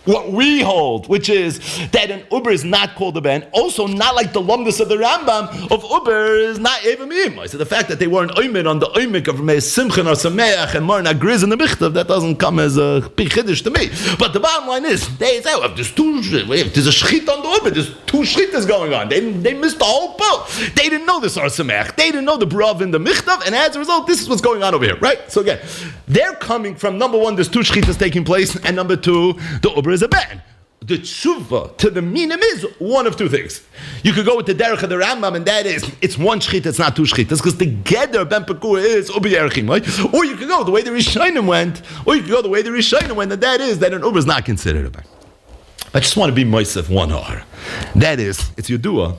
what we hold, which is that an Uber is not called a ben. Also, not like the lumdus of the Rambam of Uber is not even miyim. So the fact that they weren't oimid on the oimik of Meis Simchen or Sameach and Marna Griz in the Michtav, that doesn't come as a big chiddush to me. But the bottom line is, they say, there's a shchit on the Uber, there's two shchitas going on. They missed the whole boat. They didn't know this or Sameach. They didn't know the brav in the Michtav, and as a result, this is what's going on over here, right? So again, they're coming from number one, there's two shchitas taking place, and number two, the Uber is a ben. The tshuva to the minim is one of two things. You could go with the derech of the Rambam, and that is it's one shchita, it's not two shchitas, because the geder ben pekua is ubi yerchim, right? Or you could go the way the Rishonim went, and that is that an uber is not considered a ben. I just want to be moisef one hour. That is, it's Yudua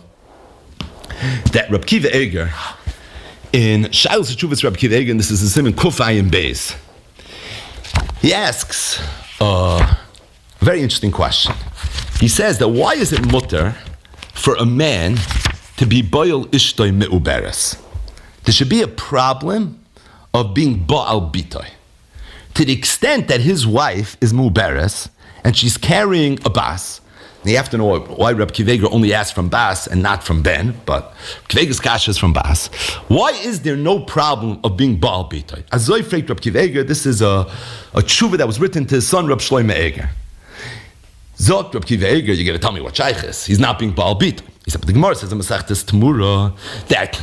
that Reb Kiva Eger in Shailos Tshuvas Reb Kiva Eger, and this is a simon Kufayim Beis. He asks a very interesting question. He says that why is it mutter for a man to be boil ishtoi meuberes? There should be a problem of being ba'al bitoi. To the extent that his wife is meuberes and she's carrying a bas. And you have to know why Reb Kiva Eger only asked from bas and not from ben, but Kiva Eger's kasha is from bas. Why is there no problem of being ba'al bitoi? Azoy freit Reb Kiva Eger, this is a tshuva that was written to his son Reb Shlomo Eger. Zot Reb Kiva Eger, you got to tell me what shaykh is. He's not being ba'al bitoi. He said, but the Gemara says in Masechtas Temura that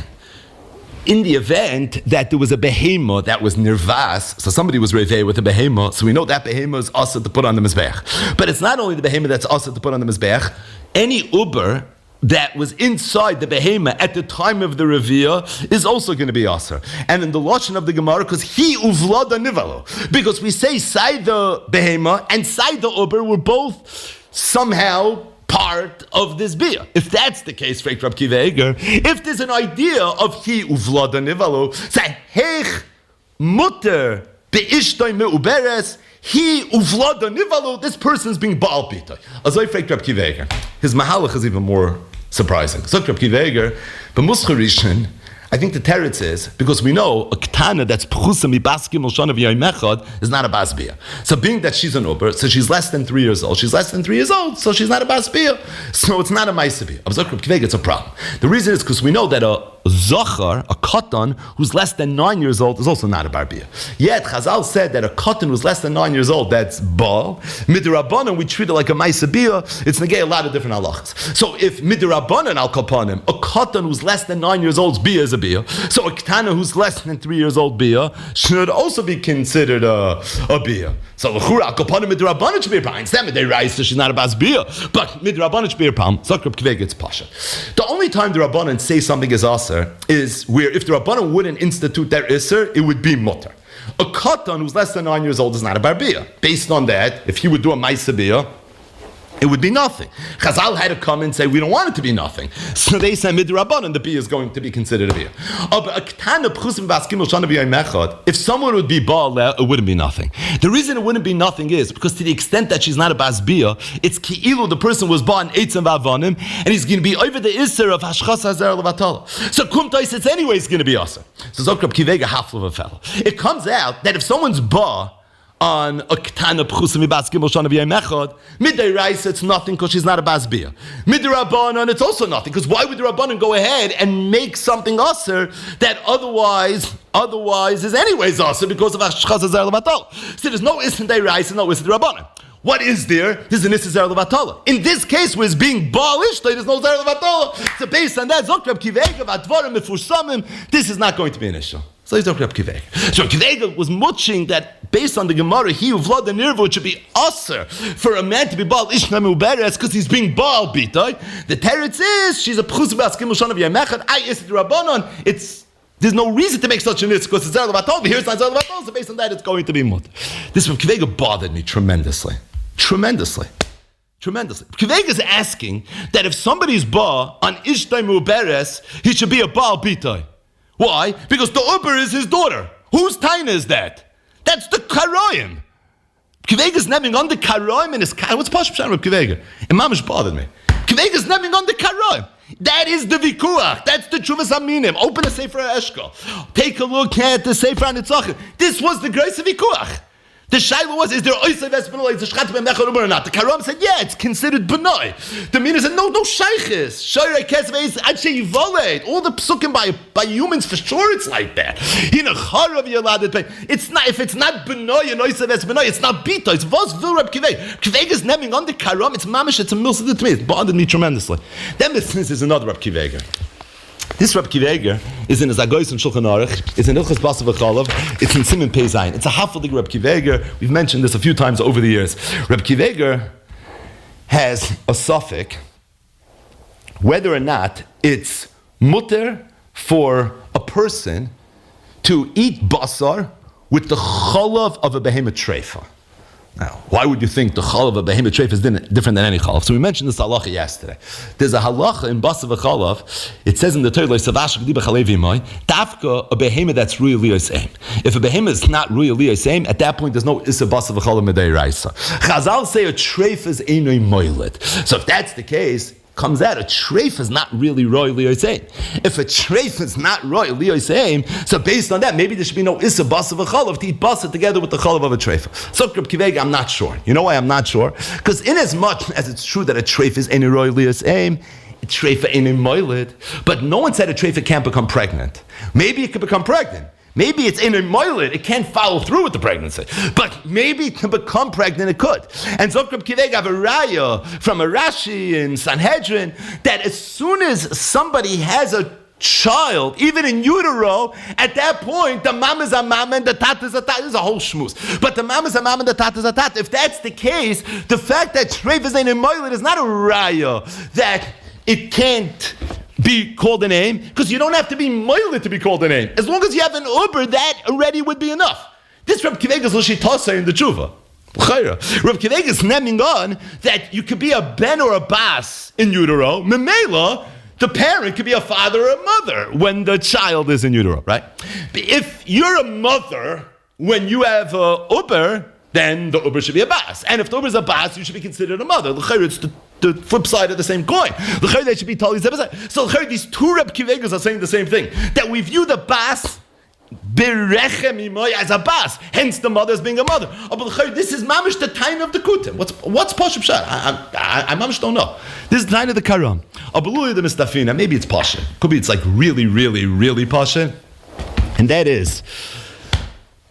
in the event that there was a behema that was nirvas, so somebody was revei with a behema, so we know that behema is also to put on the mizbech. But it's not only the behema that's also to put on the mizbech. Any uber that was inside the behema at the time of the reviah is also going to be aser. And in the lashon of the Gemara, because he uvlada nivalo, because we say side the behema and side the uber were both somehow part of this beer. If that's the case, Frek Reb Kiva Eger, if there's an idea of he uvlada nivalo, say hech mutter beishtoi meuberes, he uvlada nivalo, this person's being baal pitoi. Azoi Frek Reb Kiva Eger. His mahalach is even more surprising. So Reb Kiva Eger, b'muscharishin, I think the teretz is, because we know a ketana that's pchusa mi baskim l'shon of yoyim echad is not a bas bia. So being that she's an uber, so she's less than 3 years old, so she's not a bas bia. So it's not a maisa bia. It's a problem. The reason is because we know that a zochar, a katan who's less than 9 years old, is also not a bar bia. Yet Chazal said that a katan who's less than 9 years old, that's baal. Midrabanan, we treat it like a ma'isa bia. It's negay a lot of different halachas. So if midrabanan al kapanim, a katan who's less than 9 years old's bia is a bia. So a ketana who's less than 3 years old bia should also be considered a bia. So l'chura al kapanim midrabanan should be a problem. Instead, midiraisa she's not a bas bia, but midrabanan should be a problem. Zakrab kiveg gets pasha. The only time the Rabbanan say something is aser is where if the Rabbanan wouldn't institute their iser, it would be mutter. A katan who's less than 9 years old is not a barbia. Based on that, if he would do a ma'isa bia, it would be nothing. Chazal had to come and say, we don't want it to be nothing. So they said, midrabanan, the bia is going to be considered a bia. If someone would be baal, it wouldn't be nothing. The reason it wouldn't be nothing is because to the extent that she's not a bas bia, it's ki'ilu, the person was born eitzim v'avonim, and he's going to be over the iser of hashchas hazer levatala. So kumtais, it's anyways going to be aser. So Zokrab kivega half of a fellow. It comes out that if someone's ba on a ketana pchusim ibas gimel shana v'yayim echad, midday rice it's nothing because she's not a bas bia. Midday rabbanon it's also nothing because why would the rabbanon go ahead and make something aser that otherwise is anyways aser because of hashchaz hazer levatal? So there's no isnday rice and no isday rabbanon. What is there? There's an isday zer levatala. In this case, where it's being balish, there's no zer levatala. So based on that, Zokrab kivega v'advarim mefursamim, this is not going to be an issue. So he's Zokrab kivega. So kivega was muching that based on the Gemara, he who vlad the nirvo, it should be aser for a man to be bal ishna muberes because he's being bal bitoy. The teretz is she's a pchus b'askim ushana v'yamechad. I is the rabbanon. There's no reason to make such an issue because it's zer levatala. Here's not zer levatala. So based on that, it's going to be mut. This from kivega bothered me tremendously. Kiveg is asking that if somebody's ba on Ishtay Muberes, he should be a Baal Bitay. Why? Because the Uber is his daughter. Whose taina is that? That's the Karoyim. Kiveg is naming on the Karoyim in his Karoyim. What's Pashp Shan with Kiveg? Imamish bothered me. Kiveg is naming on the Karoyim. That is the Vikuach. That's the Chuvas Aminim. Open the Sefer Eshkol. Take a look at the Sefer Anitzachim. This was the grace of Vikuach. The shaila was, is there oisay vesbenoi, is the shchat b'mechad uber or not? The Karam said, yeah, it's considered benoi. The Mina said, no shaychis. Shoyrei kesveis, adshe yivoled. All the psukim by humans, for sure it's like that. Hina charav yaladet. It's not, if it's not benoi and oisay vesbenoi, it's not bito. It's vos vil Reb Kiveg. Kiveg is naming on the Karam, it's mamish, it's a milsa to me. It bothered me tremendously. Then this is another Reb Kiveg. This Reb Kiveger is in the Zagois and Shulchan Aruch. It's in Ilchas Basa v'Chalav. It's in Siman Pei Zayin. It's a hafalik Reb Kiveger. We've mentioned this a few times over the years. Reb Kiveger has a suffix whether or not it's mutter for a person to eat basar with the chalav of a behemoth treifa. Now, why would you think the chalav of a behemoth treif is different than any chalav? So we mentioned this halacha yesterday. There's a halacha in basa v'chalav. It says in the Torah, dafka a behemoth that's really aim. If a behemoth is not really aim, at that point there's no issa basa v'chalav medei raisa. Chazal say a treif is einoi moilet. So if that's the case, comes out a treif is not really roy liyoseim. If a treif is not roy liyoseim, so based on that, maybe there should be no issa basa v'chalav to eat basa together with the chalav of a treif. So Kiveg, I'm not sure. You know why I'm not sure? Because in as much as it's true that a treif is any roy liyoseim, a treif ain't moiled, but no one said a treif can't become pregnant. Maybe it could become pregnant. Maybe it's in a moilet, it can't follow through with the pregnancy. But maybe to become pregnant, it could. And Zokrab Kiveg have a raya from a Rashi in Sanhedrin that as soon as somebody has a child, even in utero, at that point, the mom is a mom and the tat is a tat. This is a whole shmooze. But the mom is a mom and the tat is a tat. If that's the case, the fact that treif is in a moilet is not a raya that it can't be called a name, because you don't have to be moilet to be called a name. As long as you have an uber, that already would be enough. This Reb Kiveg is l'shitasa in the tshuva. Reb Kiveg is naming on that you could be a ben or a bas in utero. Memela, the parent could be a father or a mother when the child is in utero, right? If you're a mother when you have a uber, then the uber should be a bas. And if the uber is a bas, you should be considered a mother. It's the flip side of the same coin. They should be totally. So these two Reb Kivegas are saying the same thing. That we view the bas Berechem imoy as a bas. Hence the mother as being a mother. This is mamish the time of the kutim. What's Pasha Pshat? I mamish don't know. This is the time of the karam. Abalui the mistafina. Maybe it's Pasha. Could be it's like really, really, really Pasha. And that is,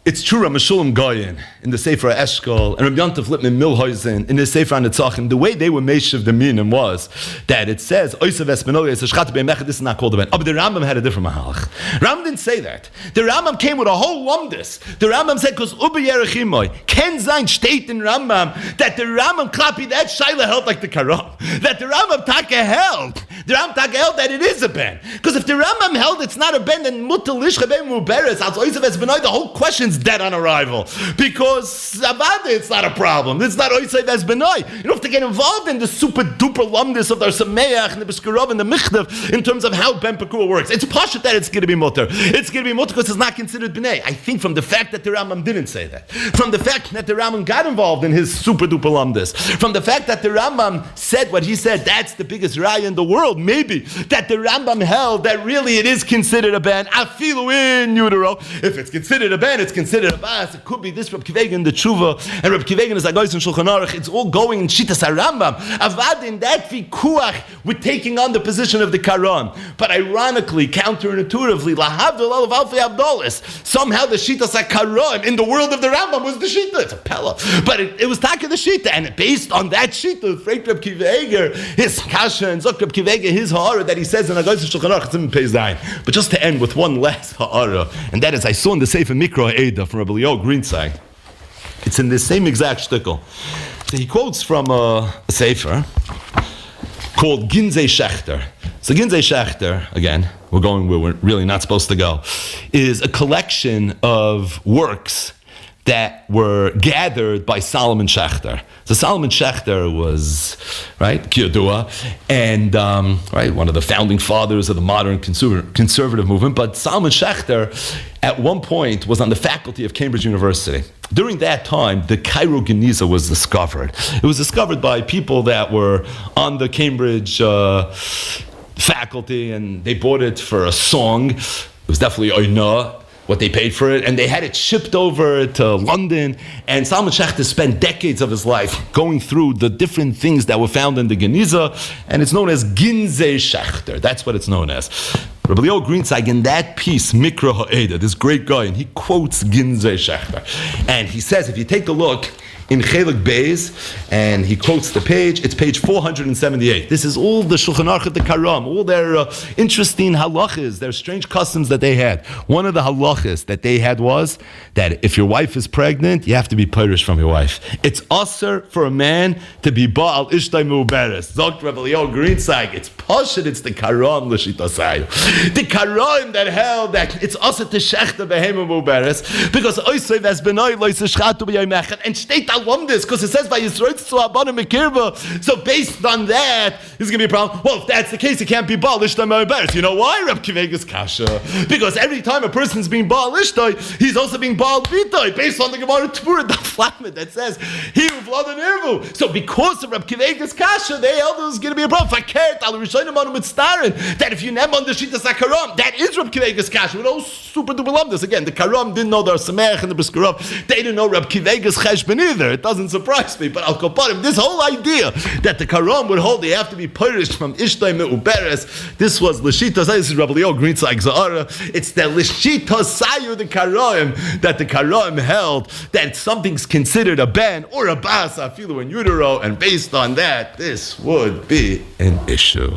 it's true, Chulin Goyen in the Sefer Eshkol and Rabbi Yontif Lipman Milhuizen in the Sefer Anitzachim. The way they were Meshav the Minim was that it says Oisav Espenoli is a Shchat Be'emechet. This is not called a ben. But the Rambam had a different mahalach. Rambam didn't say that. The Rambam came with a whole lumdis. The Rambam said because Ubi Yerechimoy Ken Zayin state in Rambam that the Rambam klapi that Shaila held like the Karam. That the Rambam Taka held. The Rambam Taka held that it is a ben. Because if the Rambam held it's not a ben, then Mutal Lishcha Ben Muberes as Oisav Espenoli, the whole question's dead on arrival. Because Avada, it's not a problem. It's not Oisei Ves Benoi. You don't have to get involved in the super duper lumdis of the Sameach and the Beskirov and the Michtav in terms of how Ben Pekua works. It's Pashat that it's going to be mutter. It's going to be mutter because it's not considered Bnei. I think from the fact that the Rambam didn't say that, from the fact that the Rambam got involved in his super duper lumdis, from the fact that the Rambam said what he said, that's the biggest raya in the world, maybe, that the Rambam held that really it is considered a ban, afilu in utero. If it's considered a ban, it's considered a bas. It could be this Reb Kiva in the Tshuva, and Reb Kiva is Agois and Shulchan Aruch. It's all going in Shitas HaRambam. Avad in that vikuach with taking on the position of the Karan. But ironically, counterintuitively, lahavdol alav alfei avdolis. Somehow the Shitas HaKaran in the world of the Rambam was the Shita. It's a pella. But it was Taka the Shita. And based on that Shita, Freit Reb Kiva his Kasha and Zok Reb Kiva his ha'ara that he says in Agois and Shulchan Aruch, it's in Pei Zayin. But just to end with one last ha'ara, and that is I saw in the Sefer Mikra Eda from Rabbi Leo Greenside. It's in this same exact shtickle. He quotes from a sefer called Ginzei Shechter. So Ginzei Shechter, again, we're going where we're really not supposed to go, is a collection of works that were gathered by Solomon Schechter. So Solomon Schechter was, right, Kiyodua, and right, one of the founding fathers of the modern conservative movement. But Solomon Schechter, at one point, was on the faculty of Cambridge University. During that time, the Cairo Geniza was discovered. It was discovered by people that were on the Cambridge faculty, and they bought it for a song. It was definitely oina, what they paid for it, and they had it shipped over to London. And Solomon Schechter spent decades of his life going through the different things that were found in the Geniza, and it's known as Ginzei Schechter. That's what it's known as. Rabbi Leo Greenside, in that piece, Mikra Ha'eda, this great guy, and he quotes Ginzei Schechter. And he says, if you take a look in Chelik Beis, and he quotes the page, it's page 478. This is all the Shulchan Aruch of the Karam, all their interesting halachas, their strange customs that they had. One of the halachas that they had was that if your wife is pregnant, you have to be purish from your wife. It's usher for a man to be ba'al ishtay mu'beres. Zok Rabbi Leo Greenside, it's pashut, it's the Karam l'shitasayu. The Karam that held that it's usher to shechter behema mu'beres, because oisay ves benoi lois shchatu b'yomechet, and state this because it says by Yisroel to Abanim Mekirba. So based on that, there's going to be a problem. Well, if that's the case, it can't be Baal Ishtai Ma'aberes. You know why? Reb Kivega's Kasha. Because every time a person's being Baal Ishtai, he's also being Baal Bitoi, based on the Gemara Tvura Daflamet that says, he who blood and Irvu. So because of Reb Kivega's Kasha, they held there's going to be a problem. Fakert, al Rishonim Anu Mitztarin, that if you name on the Shita Sakaram, that is Reb Kivega's Kasha. With those super duper lumdas. Again, the Karam didn't know the Sameach and the Briskarov. They didn't know Reb Kivega's Cheshben either. It doesn't surprise me, but Al Koparim, this whole idea that the Karam would hold they have to be punished from Ishtay Me'uberes, this was Lishita, this is Rabbi Leo Greenside Zahara, it's the Lishita Sayu, the Karam, that the Karam held that something's considered a ban or a bas, afilu in utero, and based on that, this would be an issue.